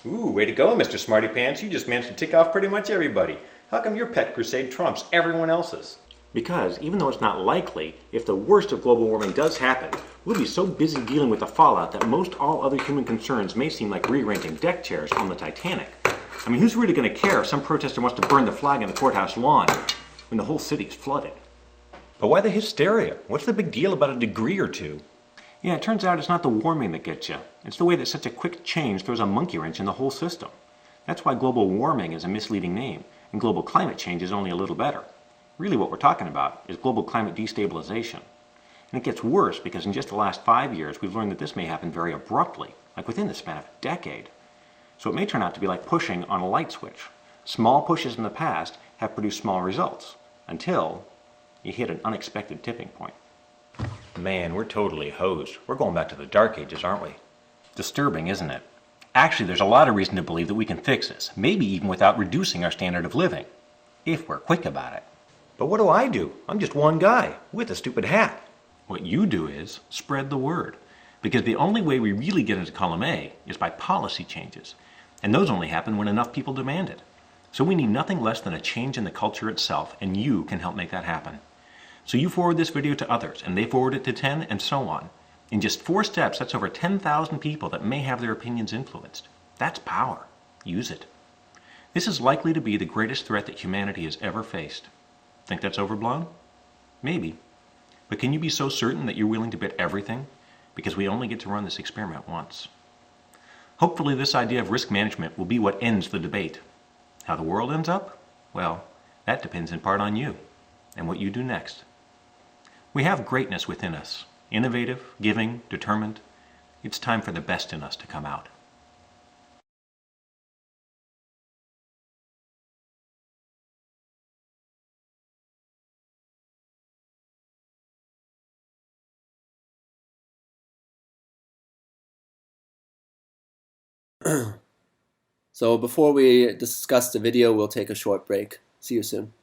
Ooh, way to go, Mr. Smarty Pants. You just managed to tick off pretty much everybody. How come your pet crusade trumps everyone else's?
Because even though it's not likely, if the worst of global warming does happen, we'll be so busy dealing with the fallout that most all other human concerns may seem like rearranging deck chairs on the Titanic. I mean, who's really going to care if some protester wants to burn the flag on the courthouse lawn when the whole city's flooded?
But why the hysteria? What's the big deal about a degree or two?
Yeah, it turns out it's not the warming that gets you. It's the way that such a quick change throws a monkey wrench in the whole system. That's why global warming is a misleading name, and global climate change is only a little better. Really what we're talking about is global climate destabilization. And it gets worse because in just the last 5 years, we've learned that this may happen very abruptly, like within the span of a decade. So it may turn out to be like pushing on a light switch. Small pushes in the past have produced small results, until you hit an unexpected tipping point.
Man, we're totally hosed. We're going back to the dark ages, aren't we?
Disturbing, isn't it? Actually, there's a lot of reason to believe that we can fix this, maybe even without reducing our standard of living, if we're quick about it.
But what do I do? I'm just one guy with a stupid hat.
What you do is spread the word, because the only way we really get into column A is by policy changes, and those only happen when enough people demand it. So we need nothing less than a change in the culture itself, and you can help make that happen. So you forward this video to others, and they forward it to 10, and so on. In just 4 steps, that's over 10,000 people that may have their opinions influenced. That's power. Use it. This is likely to be the greatest threat that humanity has ever faced. Think that's overblown? Maybe. But can you be so certain that you're willing to bet everything? Because we only get to run this experiment once. Hopefully this idea of risk management will be what ends the debate. How the world ends up? Well, that depends in part on you and what you do next. We have greatness within us. Innovative, giving, determined. It's time for the best in us to come out.
So before we discuss the video, we'll take a short break. See you soon.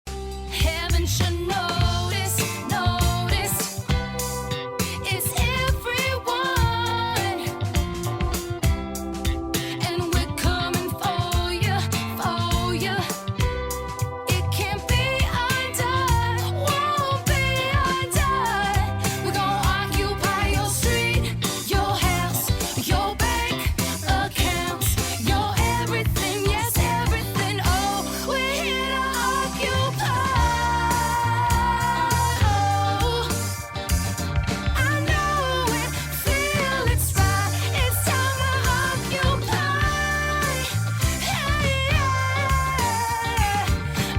Heaven should notice, notice. It's everyone. And we're coming for you, for you. It can't be undone, won't be undone. We're gonna occupy your street, your house, your bank accounts, your everything, yes, everything. Oh, we're here to occupy. Oh, I know it, feel it's right. It's time to occupy. Hey,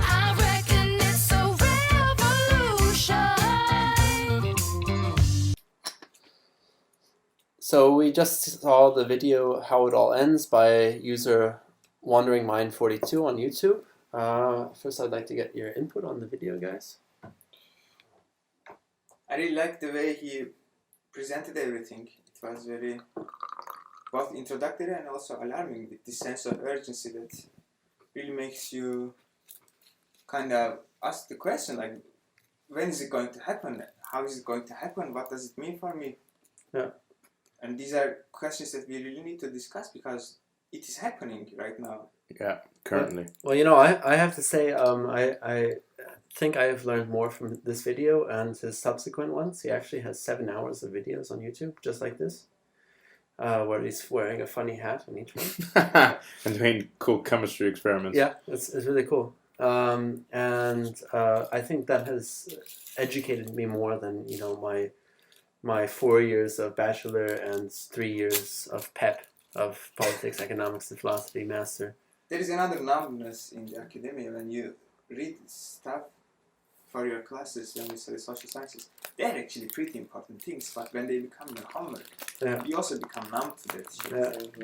I reckon it's a revolution.
So we just saw the video how it all ends by user WanderingMind42 on YouTube. First I'd like to get your input on the video, guys.
I really like the way he presented everything. It was very both introductory and also alarming, with this sense of urgency that really makes you kind of ask the question, like, when is it going to happen? How is it going to happen? What does it mean for me?
Yeah.
And these are questions that we really need to discuss because it is happening right now.
Yeah, currently.
Well, you know, I have to say, I think I have learned more from this video and his subsequent ones. He actually has 7 hours of videos on YouTube, just like this, where he's wearing a funny hat in each one.
And doing cool chemistry experiments.
Yeah, it's really cool. And I think that has educated me more than, you know, my 4 years of bachelor and 3 years of PEP, of politics, economics, and philosophy master.
There is another numbness in the academia when you read stuff for your classes when you study social sciences. They're actually pretty important things, but when they become your homework,
Yeah.
you also become numb to that shit.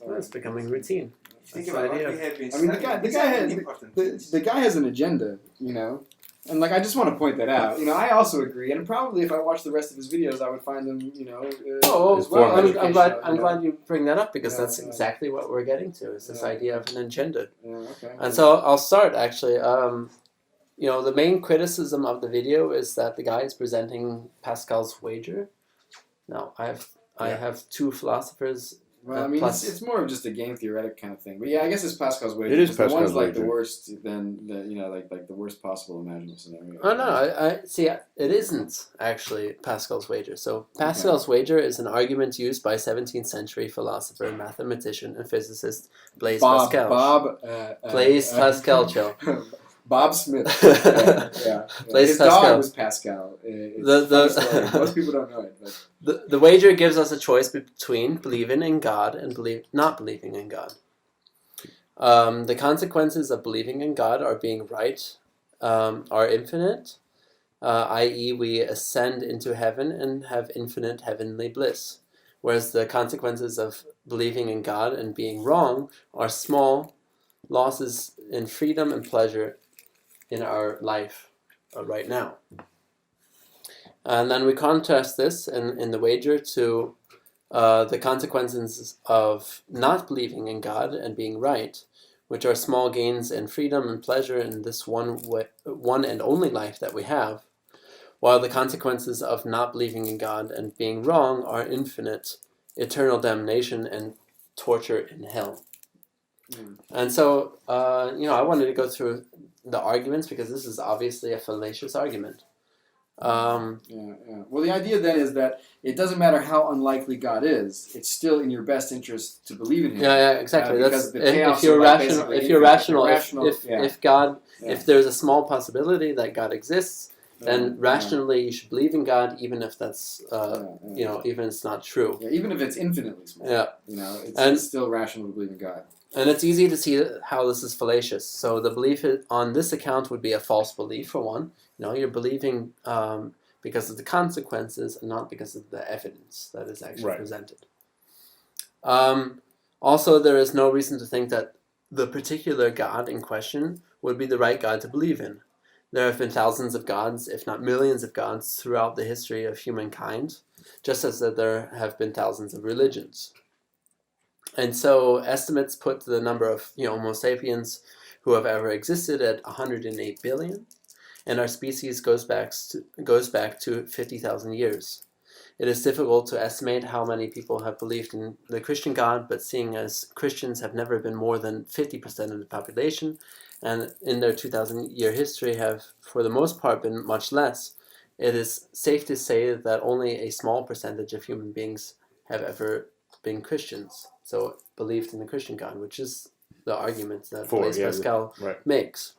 Well, it's becoming routine.
Think
That's
about
the
what
idea.
we have been
I mean, the
studying.
guy,
These are really important things.
the guy has an agenda, you know, and like I just want to point that out. You know, I also agree, and probably if I watched the rest of his videos, I would find them, you know.
Oh,
as
well, I'm
educational,
glad you bring that up because
Yeah,
that's
yeah.
exactly what we're getting to. Is this
Yeah.
idea of an agenda.
Yeah, okay.
And so I'll start actually. You know, the main criticism of the video is that the guy is presenting Pascal's wager. Now, I have 2 philosophers.
Well, I mean,
plus,
it's more of just a game theoretic kind of thing. But yeah, I guess it's Pascal's wager.
It is
'cause the
Pascal's
one's like the
wager.
worst, then the you know like the worst possible imaginable scenario.
oh no, I see. It isn't actually Pascal's wager. So Pascal's wager is an argument used by 17th century philosopher, mathematician, and physicist Blaise Pascal. Blaise Pascal.
Bob Smith. Yeah.
Blaise
His
Pascal.
dog was Pascal. It's
The-
a funny story. Most people don't know it. But
The wager gives us a choice between believing in God and not believing in God. The consequences of believing in God are being right, are infinite, i.e. we ascend into heaven and have infinite heavenly bliss. Whereas the consequences of believing in God and being wrong are small losses in freedom and pleasure in our life right now. And then we contrast this in the wager to the consequences of not believing in God and being right, which are small gains in freedom and pleasure in this one and only life that we have, while the consequences of not believing in God and being wrong are infinite, eternal damnation and torture in hell. And so, I wanted to go through the arguments because this is obviously a fallacious argument.
Well, the idea then is that it doesn't matter how unlikely God is; it's still in your best interest to believe in Him.
Yeah, exactly.
Because
That's
the chaos
if you're
of life
rational.
basically
If you're
infinite.
rational, if God, if there's a small possibility that God exists, then rationally you should believe in God, even if that's even if it's not true.
Yeah, even if it's infinitely small.
Yeah,
it's still rational to believe in God.
And it's easy to see how this is fallacious. So the belief on this account would be a false belief, for one. You're believing because of the consequences and not because of the evidence that is actually presented. Also, there is no reason to think that the particular God in question would be the right God to believe in. There have been thousands of gods, if not millions of gods, throughout the history of humankind, just as that there have been thousands of religions. And so estimates put the number of Homo sapiens who have ever existed at 108 billion, and our species goes back to 50,000 years. It is difficult to estimate how many people have believed in the Christian God, but seeing as Christians have never been more than 50% of the population, and in their 2,000-year history have, for the most part, been much less, it is safe to say that only a small percentage of human beings have ever been Christians, so believed in the Christian God, which is the argument that Blaise Pascal makes.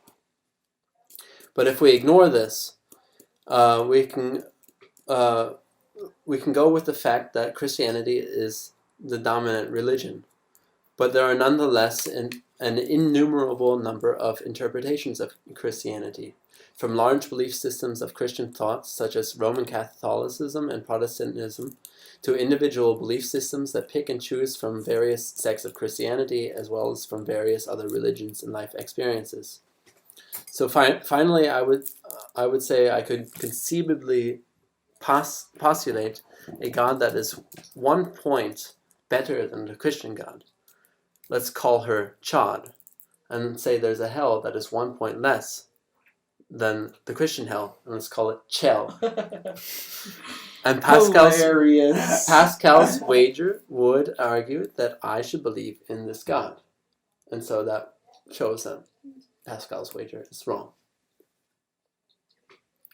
But if we ignore this, we can go with the fact that Christianity is the dominant religion, but there are nonetheless an innumerable number of interpretations of Christianity, from large belief systems of Christian thought, such as Roman Catholicism and Protestantism, to individual belief systems that pick and choose from various sects of Christianity, as well as from various other religions and life experiences. So finally, I would say I could conceivably postulate a God that is 1 point better than the Christian God. Let's call her Chod, and say there's a hell that is 1 point less than the Christian hell, and let's call it Chel. And Pascal's wager would argue that I should believe in this God, and so that shows that Pascal's wager is wrong.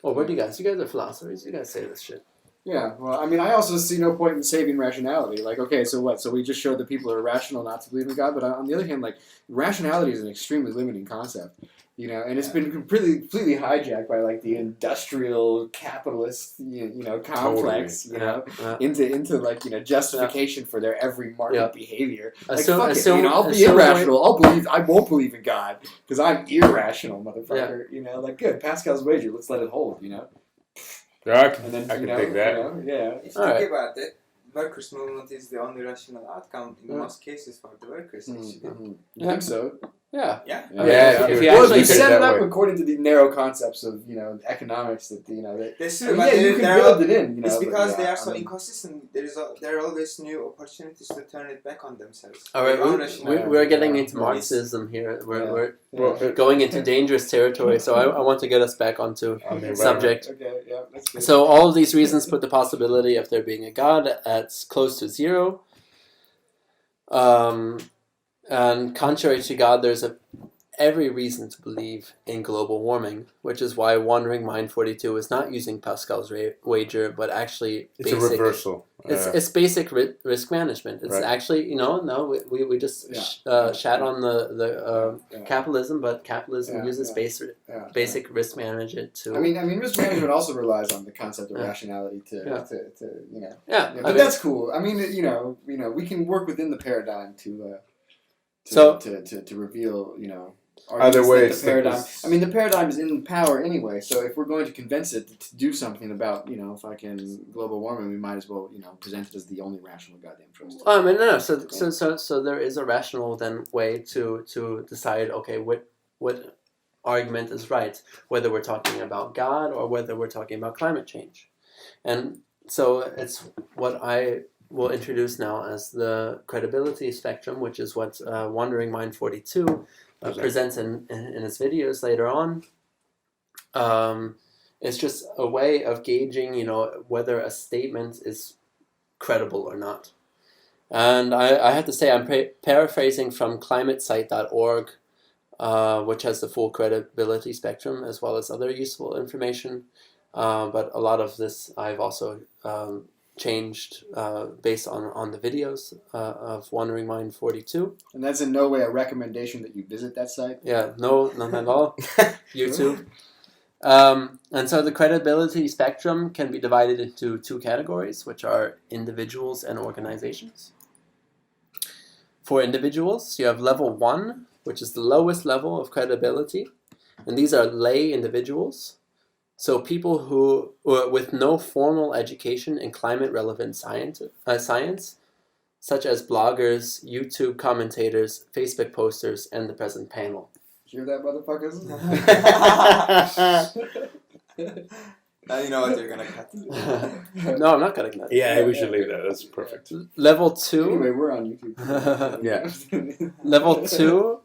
Well, what do you guys? You guys are philosophers. You guys say this shit.
Yeah, well, I mean, I also see no point in saving rationality. Like, okay, so what? So we just showed that people are irrational not to believe in God, but on the other hand, like, rationality is an extremely limiting concept, and it's been completely hijacked by, like, the industrial capitalist, complex, into like, justification for their every market behavior. Like, I'll be irrational. I won't believe in God because I'm irrational, motherfucker. Like, good, Pascal's wager. Let's let it hold.
Yeah, I can take that.
If you think about it, workers' movement is the only rational outcome in most cases for the workers.
You think so?
Yeah.
If you set it up according to the narrow concepts of economics that
that's true.
you can build it in.
It's because they are so inconsistent. There are always new opportunities to turn it back on themselves.
All right, we're getting into Marxism here. We're going into dangerous territory. So I want to get us back onto the subject.
Okay, yeah, that's good.
So all of these reasons put the possibility of there being a God at close to zero. And contrary to God, there's every reason to believe in global warming, which is why Wandering Mind 42 is not using Pascal's wager, but actually
it's a reversal.
It's basic risk management. It's actually, we just shat on the capitalism, but capitalism uses basic risk management to...
I mean, risk management also relies on the concept of rationality to but
mean,
that's cool. I mean, we can work within the paradigm to reveal,
other ways.
The paradigm. I mean, the paradigm is in power anyway. So if we're going to convince it to do something about, fucking global warming, we might as well, present it as the only rational goddamn choice.
I mean, no. So there is a rational way to decide. Okay, what argument is right? Whether we're talking about God or whether we're talking about climate change, and so it's what I we'll introduce now as the credibility spectrum, which is what Wandering Mind 42 presents in his videos later on. It's just a way of gauging, whether a statement is credible or not. And I have to say, I'm paraphrasing from climatesite.org, which has the full credibility spectrum as well as other useful information. But a lot of this I've also changed based on the videos of Wandering Mind 42.
And that's in no way a recommendation that you visit that site?
Yeah, no, none at all. YouTube. And so the credibility spectrum can be divided into two categories, which are individuals and organizations. For individuals, you have level 1, which is the lowest level of credibility, and these are lay individuals. So people who with no formal education in climate-relevant science, such as bloggers, YouTube commentators, Facebook posters, and the present panel.
Hear that, motherfuckers?
Now you know what you're gonna cut.
No, I'm not cutting that.
Yeah, we should leave that. That's perfect.
Level 2.
Anyway, we're on YouTube.
Yeah.
Level 2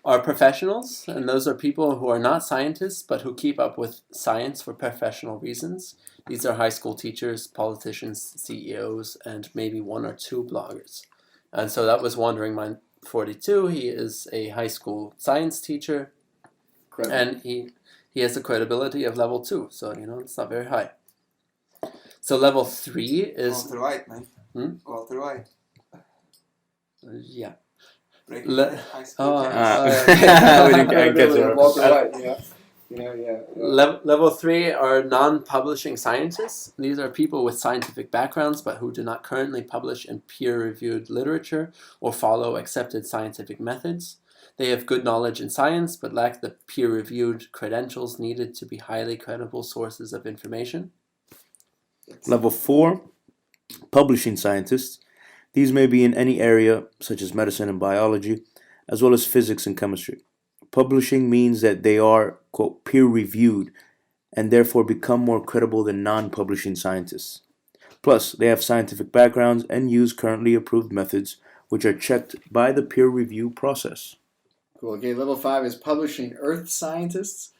are professionals, and those are people who are not scientists, but who keep up with science for professional reasons. These are high school teachers, politicians, CEOs, and maybe 1 or 2 bloggers. And so that was Wandering Mind 42. He is a high school science teacher, and he has the credibility of level 2, so it's not very high. So level 3 is
Walter White, man. Walter White.
Yeah.
Breaking Bad, high school
We didn't get the
Walter
reference.
White, yeah. Yeah.
Level 3 are non-publishing scientists. These are people with scientific backgrounds but who do not currently publish in peer-reviewed literature or follow accepted scientific methods. They have good knowledge in science but lack the peer-reviewed credentials needed to be highly credible sources of information.
Level 4, publishing scientists. These may be in any area, such as medicine and biology, as well as physics and chemistry. Publishing means that they are, quote, peer-reviewed, and therefore become more credible than non-publishing scientists. Plus, they have scientific backgrounds and use currently approved methods, which are checked by the peer review process.
Cool. Okay, level 5 is publishing earth scientists.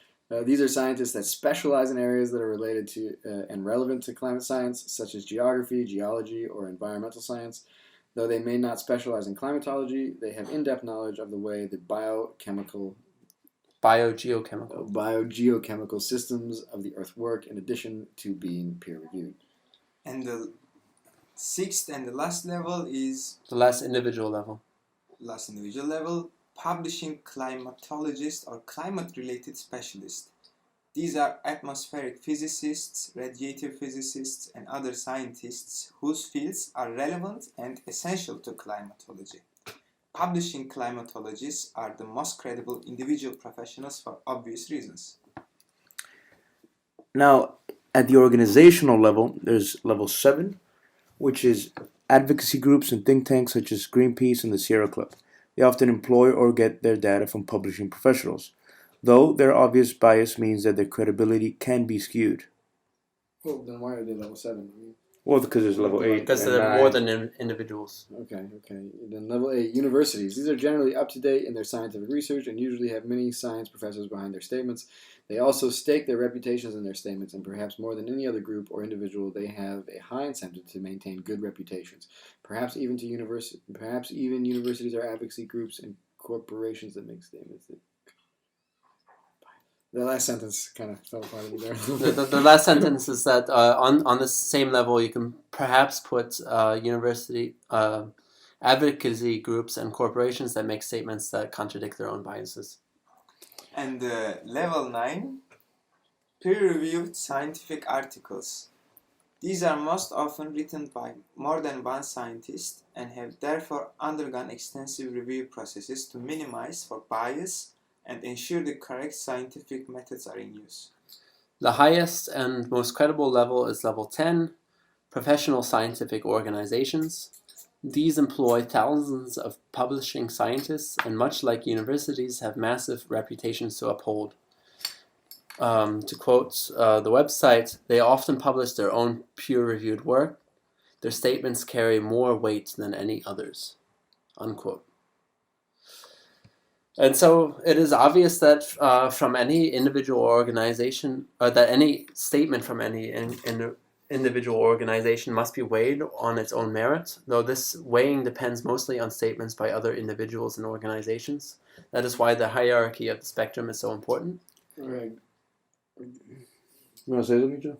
These are scientists that specialize in areas that are related to and relevant to climate science, such as geography, geology, or environmental science. Though they may not specialize in climatology, they have in-depth knowledge of the way the biogeochemical systems of the Earth work, in addition to being peer-reviewed.
And the 6th and the last level is
The last individual level.
Publishing climatologists or climate-related specialists. These are atmospheric physicists, radiative physicists, and other scientists whose fields are relevant and essential to climatology. Publishing climatologists are the most credible individual professionals for obvious reasons.
Now, at the organizational level, there's level 7, which is advocacy groups and think tanks such as Greenpeace and the Sierra Club. They often employ or get their data from publishing professionals, though their obvious bias means that their credibility can be skewed.
Well, then why are they level 7?
Well, because there's level 8.
Because
and
they're
9.
more than individuals.
Okay. Then level 8, universities. These are generally up-to-date in their scientific research and usually have many science professors behind their statements. They also stake their reputations in their statements, and perhaps more than any other group or individual, they have a high incentive to maintain good reputations. Perhaps even universities are advocacy groups and corporations that make statements that... The last sentence kind of fell apart in there.
The last sentence is that on the same level, you can perhaps put university advocacy groups and corporations that make statements that contradict their own biases.
And level 9, peer-reviewed scientific articles. These are most often written by more than one scientist and have therefore undergone extensive review processes to minimize for bias and ensure the correct scientific methods are in use.
The highest and most credible level is level 10, professional scientific organizations. These employ thousands of publishing scientists and, much like universities, have massive reputations to uphold. To quote the website, they often publish their own peer-reviewed work. Their statements carry more weight than any others, unquote. And so it is obvious that from any individual organization, that any statement from any individual organization must be weighed on its own merit, though this weighing depends mostly on statements by other individuals and organizations. That is why the hierarchy of the spectrum is so important.
Right.
You want to say something, Joe?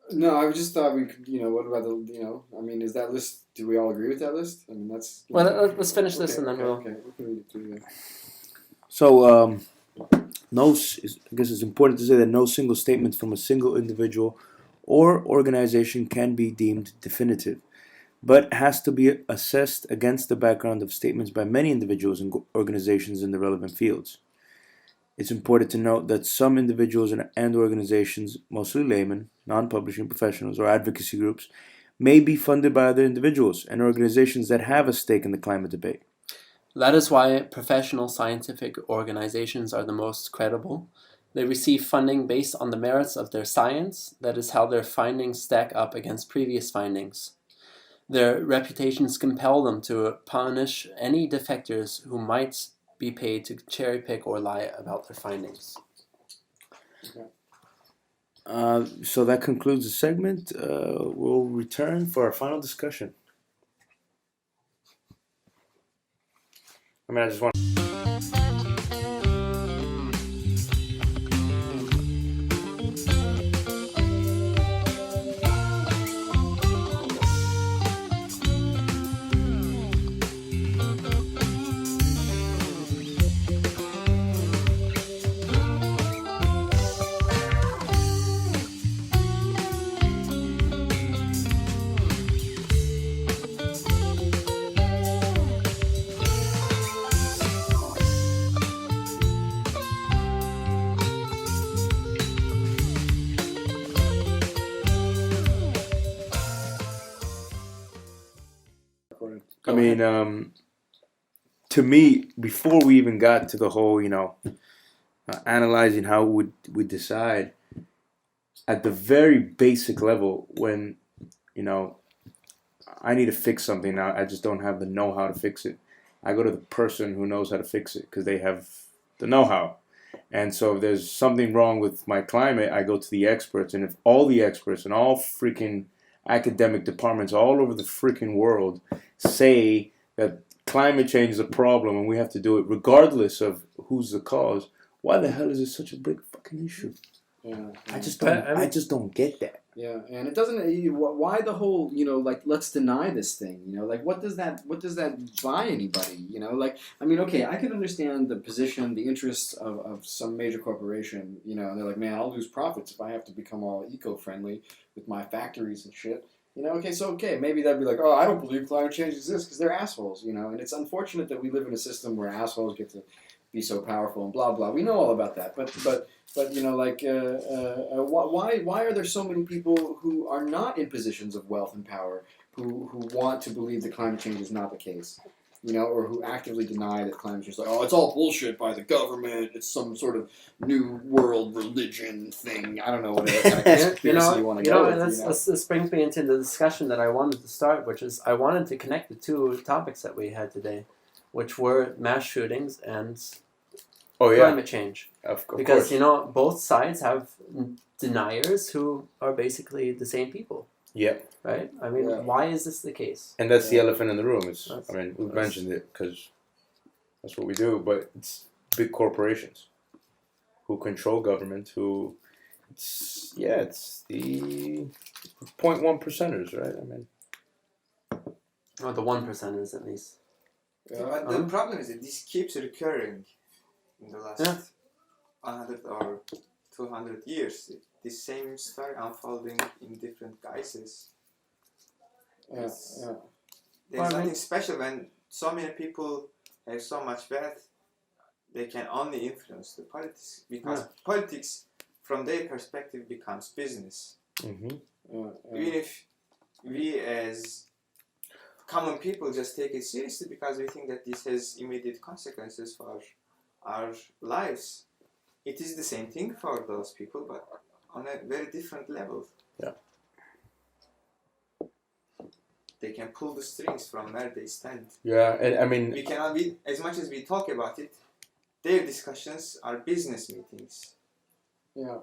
No, I just thought we could, what about I mean, is that list, do we all agree with that list? I mean, that's...
Well, let's finish this and then we'll...
Okay, we can read it through, yeah.
So, I guess it's important to say that no single statement from a single individual or organization can be deemed definitive, but has to be assessed against the background of statements by many individuals and organizations in the relevant fields. It's important to note that some individuals and organizations, mostly laymen, non-publishing professionals, or advocacy groups, may be funded by other individuals and organizations that have a stake in the climate debate.
That is why professional scientific organizations are the most credible. They receive funding based on the merits of their science, that is how their findings stack up against previous findings. Their reputations compel them to punish any defectors who might be paid to cherry pick or lie about their findings.
So that concludes the segment. We'll return for our final discussion. I just want to me, before we even got to the whole, analyzing how we decide, at the very basic level, when, I need to fix something now, I just don't have the know-how to fix it. I go to the person who knows how to fix it because they have the know-how. And so if there's something wrong with my climate, I go to the experts. And if all the experts and all freaking academic departments all over the freaking world say that climate change is a problem and we have to do it regardless of who's the cause, why the hell is it such a big fucking issue?
Yeah.
I just don't get that.
Yeah, and it doesn't. Why the whole? Let's deny this thing. What does that buy anybody? Okay, I can understand the position, the interests of some major corporation. And they're like, man, I'll lose profits if I have to become all eco-friendly with my factories and shit. Maybe that'd be like, oh, I don't believe climate change exists because they're assholes. And it's unfortunate that we live in a system where assholes get to be so powerful and blah blah. We know all about that, but why are there so many people who are not in positions of wealth and power who want to believe that climate change is not the case, or who actively deny that climate change is like, oh, it's all bullshit by the government, it's some sort of new world religion thing. I don't know what kind of conspiracy you want to go with.
This brings me into the discussion that I wanted to start, which is I wanted to connect the two topics that we had today, which were mass shootings and climate change.
Of course.
Because, both sides have deniers who are basically the same people.
Yep.
Right? I mean, why is this the case?
And that's the elephant in the room. We've mentioned it because that's what we do, but it's big corporations who control government, it's the 0.1%ers, right?
Or the 1%ers, at least.
But the problem is that this keeps recurring in the last 100 or 200 years. This same story unfolding in different guises. There's nothing special when so many people have so much wealth. They can only influence the politics because politics, from their perspective, becomes business.
Mm-hmm.
Even if we as common people just take it seriously because we think that this has immediate consequences for our lives. It is the same thing for those people, but on a very different level.
Yeah.
they can pull the strings from where they stand.
Yeah, and I mean,
We cannot be, as much as we talk about it, their discussions are business meetings.
Yeah.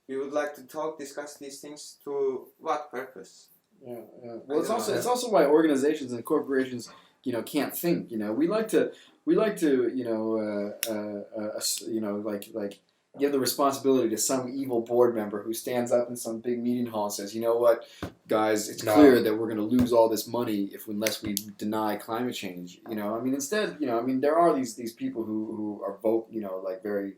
We would like to discuss these things to what purpose?
Yeah. Well, it's also why organizations and corporations, can't think. We like to, like give the responsibility to some evil board member who stands up in some big meeting hall and says, you know what, guys, it's clear that we're going to lose all this money unless we deny climate change. Instead, there are these people who are very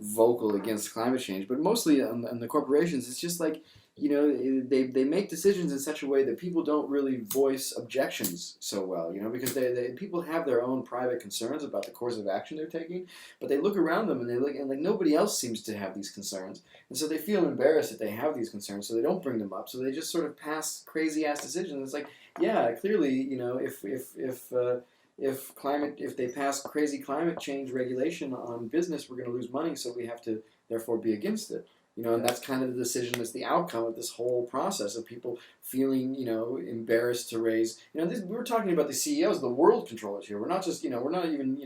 vocal against climate change, but mostly on the corporations, it's just like, they make decisions in such a way that people don't really voice objections so well, because people have their own private concerns about the course of action they're taking, but they look around them and they look and like nobody else seems to have these concerns, and so they feel embarrassed that they have these concerns, so they don't bring them up, so they just sort of pass crazy ass decisions. It's like, yeah, clearly, if they pass crazy climate change regulation on business, we're going to lose money, so we have to therefore be against it. And that's kind of the decision, that's the outcome of this whole process of people feeling, embarrassed to raise, we're talking about the CEOs, the world controllers here. We're not just, we're not even,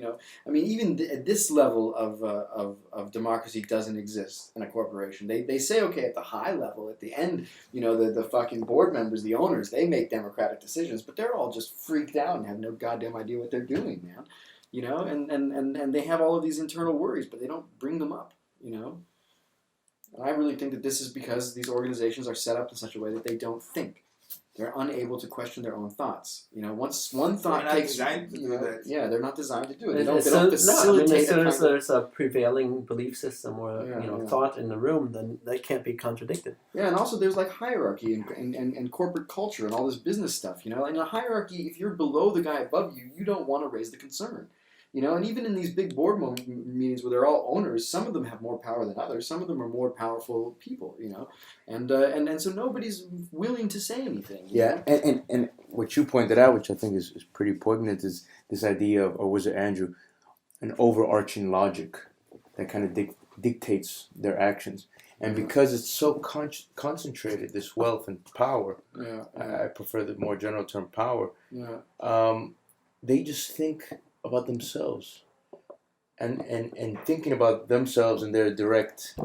even at this level of democracy doesn't exist in a corporation. They say, okay, at the high level, at the end, the fucking board members, the owners, they make democratic decisions, but they're all just freaked out and have no goddamn idea what they're doing, man. And they have all of these internal worries, but they don't bring them up, And I really think that this is because these organizations are set up in such a way that they don't think. They're unable to question their own thoughts. Once one thought takes,
designed to do that.
Yeah, they're not designed to do it.
As
They don't facilitate.
as soon as there's a prevailing belief system or thought in the room, then that can't be contradicted.
Yeah, and also there's like hierarchy and corporate culture and all this business stuff. In a hierarchy, if you're below the guy above you, you don't want to raise the concern. And even in these big board meetings where they're all owners, some of them have more power than others. Some of them are more powerful people, and so nobody's willing to say anything.
Yeah, and what you pointed out, which I think is pretty poignant, is this idea of, or was it Andrew, an overarching logic that kind of dictates their actions. And because it's so concentrated, this wealth and power, I prefer the more general term power, they just think about themselves, and thinking about themselves and their direct,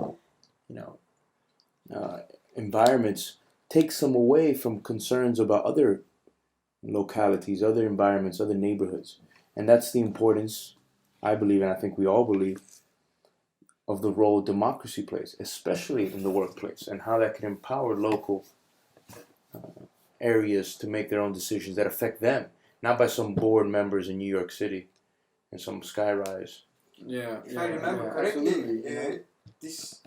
environments takes them away from concerns about other localities, other environments, other neighborhoods, and that's the importance, I believe, and I think we all believe, of the role democracy plays, especially in the workplace, and how that can empower local areas to make their own decisions that affect them. Not by some board members in New York City and some skyrise.
Yeah. If I remember correctly, this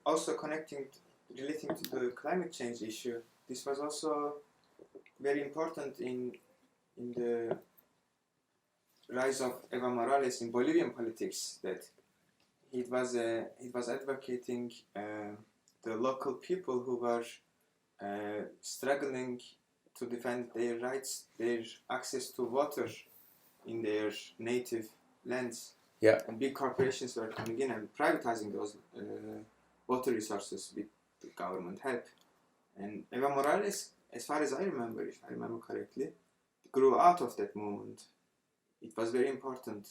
also relating to the climate change issue. This was also very important in the rise of Evo Morales in Bolivian politics. That he was advocating the local people who were struggling to defend their rights, their access to water in their native lands.
Yeah.
And big corporations were coming in and privatizing those water resources with the government help. And Evo Morales, as far as I remember, if I remember correctly, grew out of that movement. It was very important.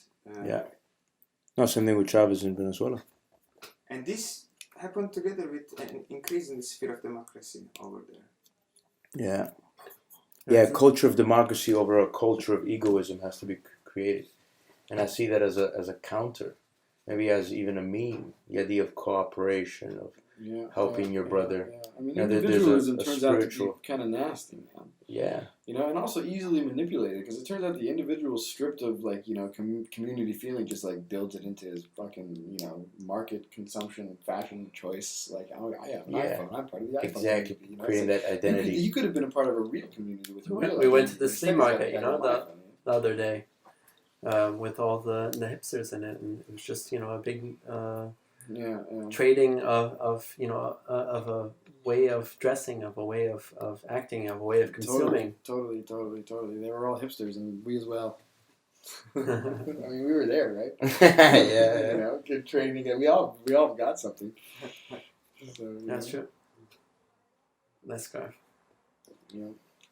No, same thing with Chavez in Venezuela.
And this happened together with an increase in the sphere of democracy over there.
Yeah. Yeah, a culture of democracy over a culture of egoism has to be created. And I see that as a counter, maybe as even a meme, the idea of cooperation, of helping your brother.
Yeah. I mean, individualism turns out to be kind of nasty, man.
Yeah.
And also easily manipulated, because it turns out the individual stripped of, community feeling just, builds it into his fucking, market consumption, fashion choice. I have an iPhone, I'm part of the iPhone
exactly.
community.
Creating that identity.
You could have been a part of a real community with a real
We went to the flea market,
the
the other day, with all the hipsters in it, and it was just, a big trading of a way of dressing, of a way of acting, of a way of consuming.
Totally. They were all hipsters, and we as well. I mean, we were there, right?
Yeah.
Good trading. We all got something. So,
That's true. Let's go.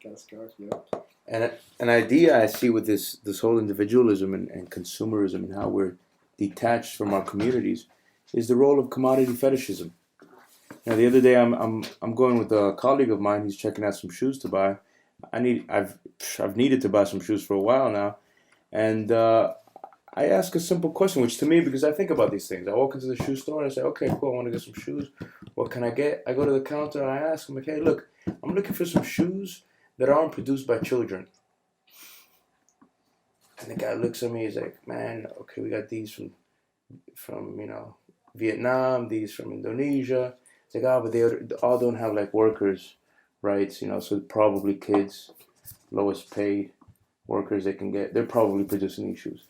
Got a scarf. Yep.
And an idea I see with this whole individualism and consumerism and how we're detached from our communities is the role of commodity fetishism. Now, the other day I'm going with a colleague of mine. He's checking out some shoes to buy. I've needed to buy some shoes for a while now, and I ask a simple question, which to me, because I think about these things, I walk into the shoe store and I say, okay, cool, I want to get some shoes. What can I get? I go to the counter and I ask him, okay, look, I'm looking for some shoes that aren't produced by children. And the guy looks at me, he's like, man, okay, we got these from Vietnam, these from Indonesia. It's like, but they all don't have like workers' rights, so probably kids, lowest paid workers they can get. They're probably producing these shoes.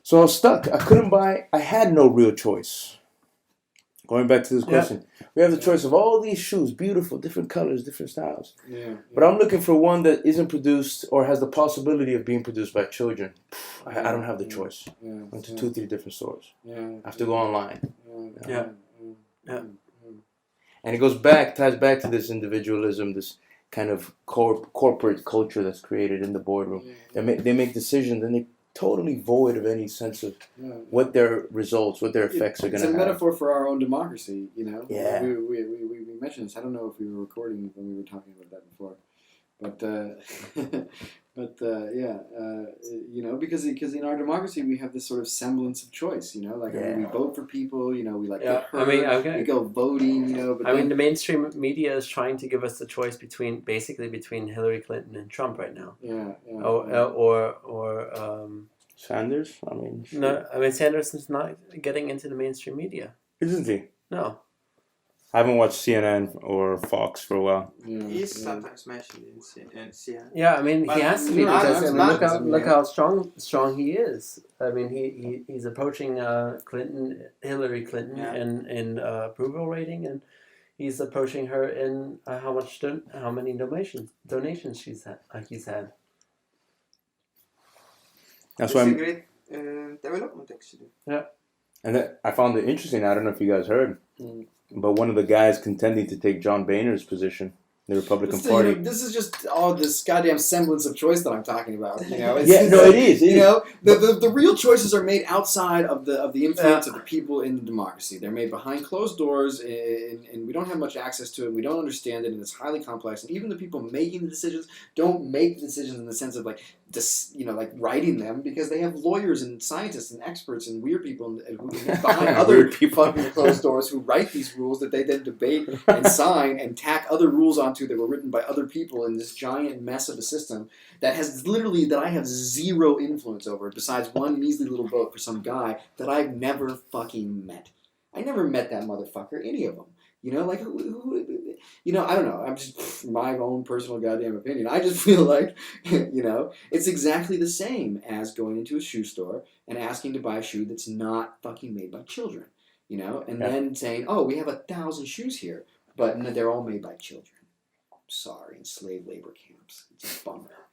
So I was stuck. I had no real choice. Going back to this question, we have the choice of all these shoes, beautiful, different colors, different styles. But I'm looking for one that isn't produced or has the possibility of being produced by children. I don't have the choice. I went to 2-3 different stores. I have to go online. And it ties back to this individualism, this kind of corporate culture that's created in the boardroom. They make decisions and they totally void of any sense of what their results, what their effects are going to have.
It's a metaphor for our own democracy,
Yeah.
We mentioned this. I don't know if we were recording when we were talking about that before, but because in our democracy we have this sort of semblance of choice, we vote for people, we get hurt, we go voting, But
the mainstream media is trying to give us the choice between Hillary Clinton and Trump right now.
Sanders.
No, Sanders is not getting into the mainstream media.
Isn't he?
No.
I haven't watched CNN or Fox for a while.
He's sometimes mentioned in CNN.
Yeah, he has to be because look how strong he is. He's approaching Hillary Clinton in approval rating, and he's approaching her in how many donations he's had.
That's why a great development, actually.
Yeah.
And I found it interesting. I don't know if you guys heard. But one of the guys contending to take John Boehner's position, the Republican Party.
This is just all this goddamn semblance of choice that I'm talking about.
It is.
The real choices are made outside of the influence of the people in the democracy. They're made behind closed doors, and we don't have much access to it. We don't understand it, and it's highly complex. And even the people making the decisions don't make the decisions in the sense of writing them, because they have lawyers and scientists and experts and weird people who behind other fucking closed doors who write these rules that they then debate and sign and tack other rules onto that were written by other people in this giant mess of a system that I have zero influence over, besides one measly little vote for some guy that I've never fucking met. I never met that motherfucker, any of them. I don't know. I'm just my own personal goddamn opinion. I just feel like, it's exactly the same as going into a shoe store and asking to buy a shoe that's not fucking made by children, then saying, oh, we have 1,000 shoes here, but they're all made by children. Sorry, in slave labor camps. It's a bummer,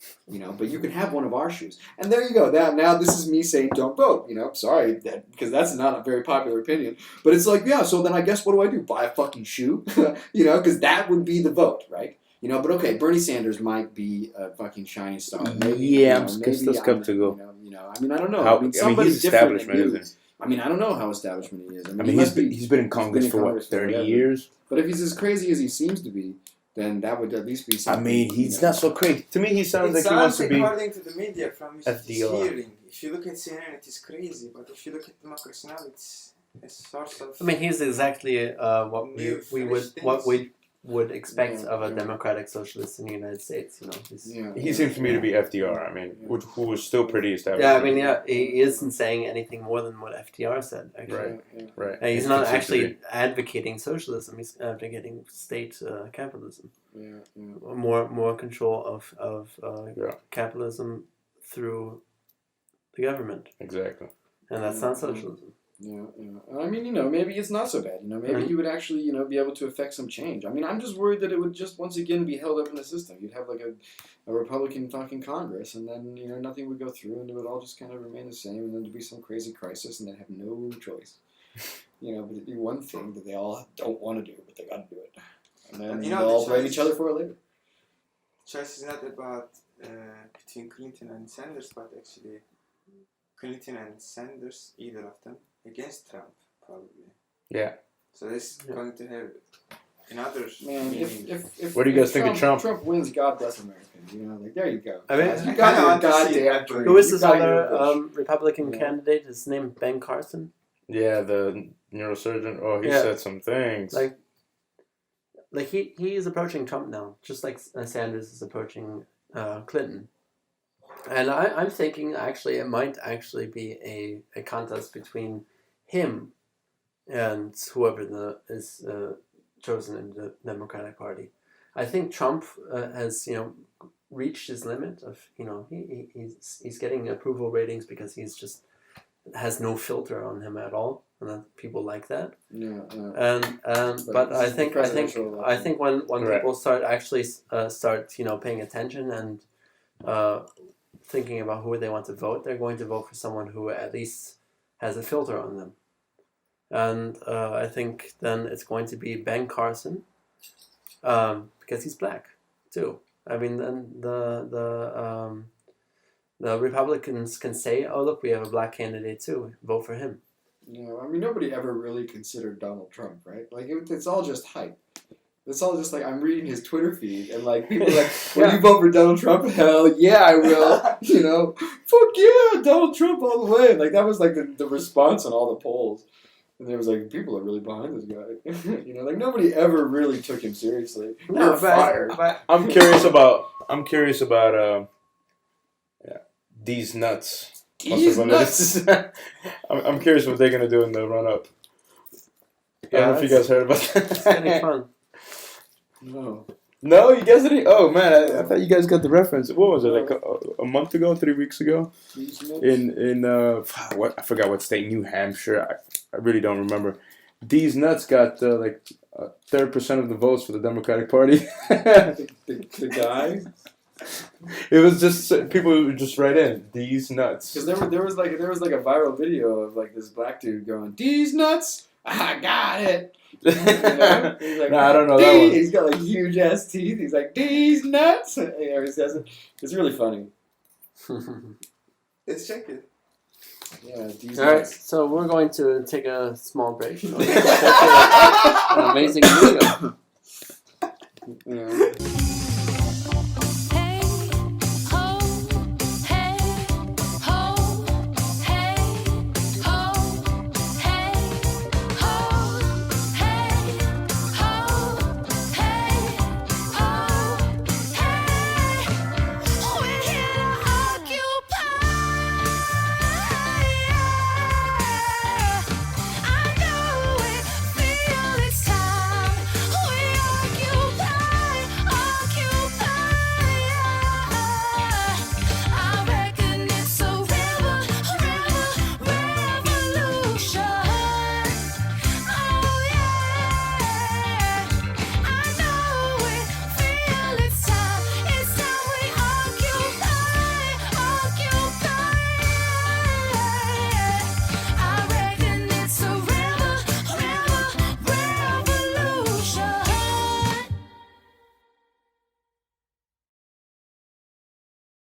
but you can have one of our shoes. And there you go. Now this is me saying don't vote, sorry, because that's not a very popular opinion. But it's like, so then I guess what do? Buy a fucking shoe? Because that would be the vote, right? But okay, Bernie Sanders might be a fucking shining star. Maybe,
I'm still skeptical.
I don't know. Somebody's
he's establishment,
different than you.
isn't
I don't know how establishment he is.
He's been in Congress for what, 30 years?
But if he's as crazy as he seems to be, then that would at least be something.
He's not so crazy. To me, he sounds like he wants to be
according to the media from his
FDR.
hearing. If you look at CNN, it is crazy. But if you look at democracy now, it's a source of...
he's exactly what we would expect of a democratic socialist in the United States.
He seems to me to be FDR. Who was still pretty established.
He isn't saying anything more than what FDR said. Actually,
right.
He's not actually advocating socialism. He's advocating state capitalism. More control of capitalism through the government.
Exactly.
And that's not socialism.
Maybe it's not so bad. Maybe he would actually, be able to affect some change. I'm just worried that it would just once again be held up in the system. You'd have like a Republican fucking Congress, and then nothing would go through, and it would all just kind of remain the same, and then there'd be some crazy crisis, and they'd have no choice. But it'd be one thing that they all don't want to do, but they got to do it, and then they'll all blame each other for it later.
choice is not about between Clinton and Sanders, but actually Clinton and Sanders, either of them, against Trump, probably.
Yeah.
So this is going to have another
Man,
meaning.
if
What do you guys think of Trump?
Trump wins, God bless Americans. You know, like there you go.
I mean,
You
I
got
kinda
your
want to see
goddamn
that
dream.
who is
You
this
got your
other
wish.
Republican
Yeah.
candidate? His name Ben Carson.
Yeah, the neurosurgeon. Oh, he
Yeah.
said some things.
Like he is approaching Trump now, just like Sanders is approaching Clinton. And I'm thinking actually it might actually be a contest between him and whoever is chosen in the Democratic Party. I think Trump has reached his limit of he's getting approval ratings because he's just has no filter on him at all, and people like that.
Yeah.
But I think when
Correct.
people start actually paying attention and thinking about who they want to vote, they're going to vote for someone who at least has a filter on them. And I think then it's going to be Ben Carson, because he's black too. I mean, then the Republicans can say, "Oh, look, we have a black candidate too. Vote for him."
Yeah, I mean, nobody ever really considered Donald Trump, right? Like, it's all just hype. It's all just like, I'm reading his Twitter feed, and like, people are like, will you vote for Donald Trump? Hell yeah, I will. You know, fuck yeah, Donald Trump all the way. And like, that was like the response on all the polls. And there was like, people are really behind this guy. You know, like, nobody ever really took him seriously.
No,
You're fired.
but
I'm curious about these nuts.
These nuts.
I'm curious what they're gonna do in the run up. I don't know if you guys heard about that.
it's getting fun.
No.
No, you guys didn't. Oh man, I thought you guys got the reference. What was it, like a month ago, 3 weeks ago?
These nuts.
In what, I forgot what state, New Hampshire. I really don't remember. These nuts got 3% of the votes for the Democratic Party.
the guy.
It was just people would just write in these nuts.
Because there was like a viral video of like this black dude going, "These nuts, I got it." You know? He's like,
No, I don't know that one.
He's got like huge ass teeth. He's like, "These nuts." And he always says it. It's really funny.
Let's check it.
Yeah, these
All right,
nuts.
so we're going to take a small break. An amazing video.
Yeah.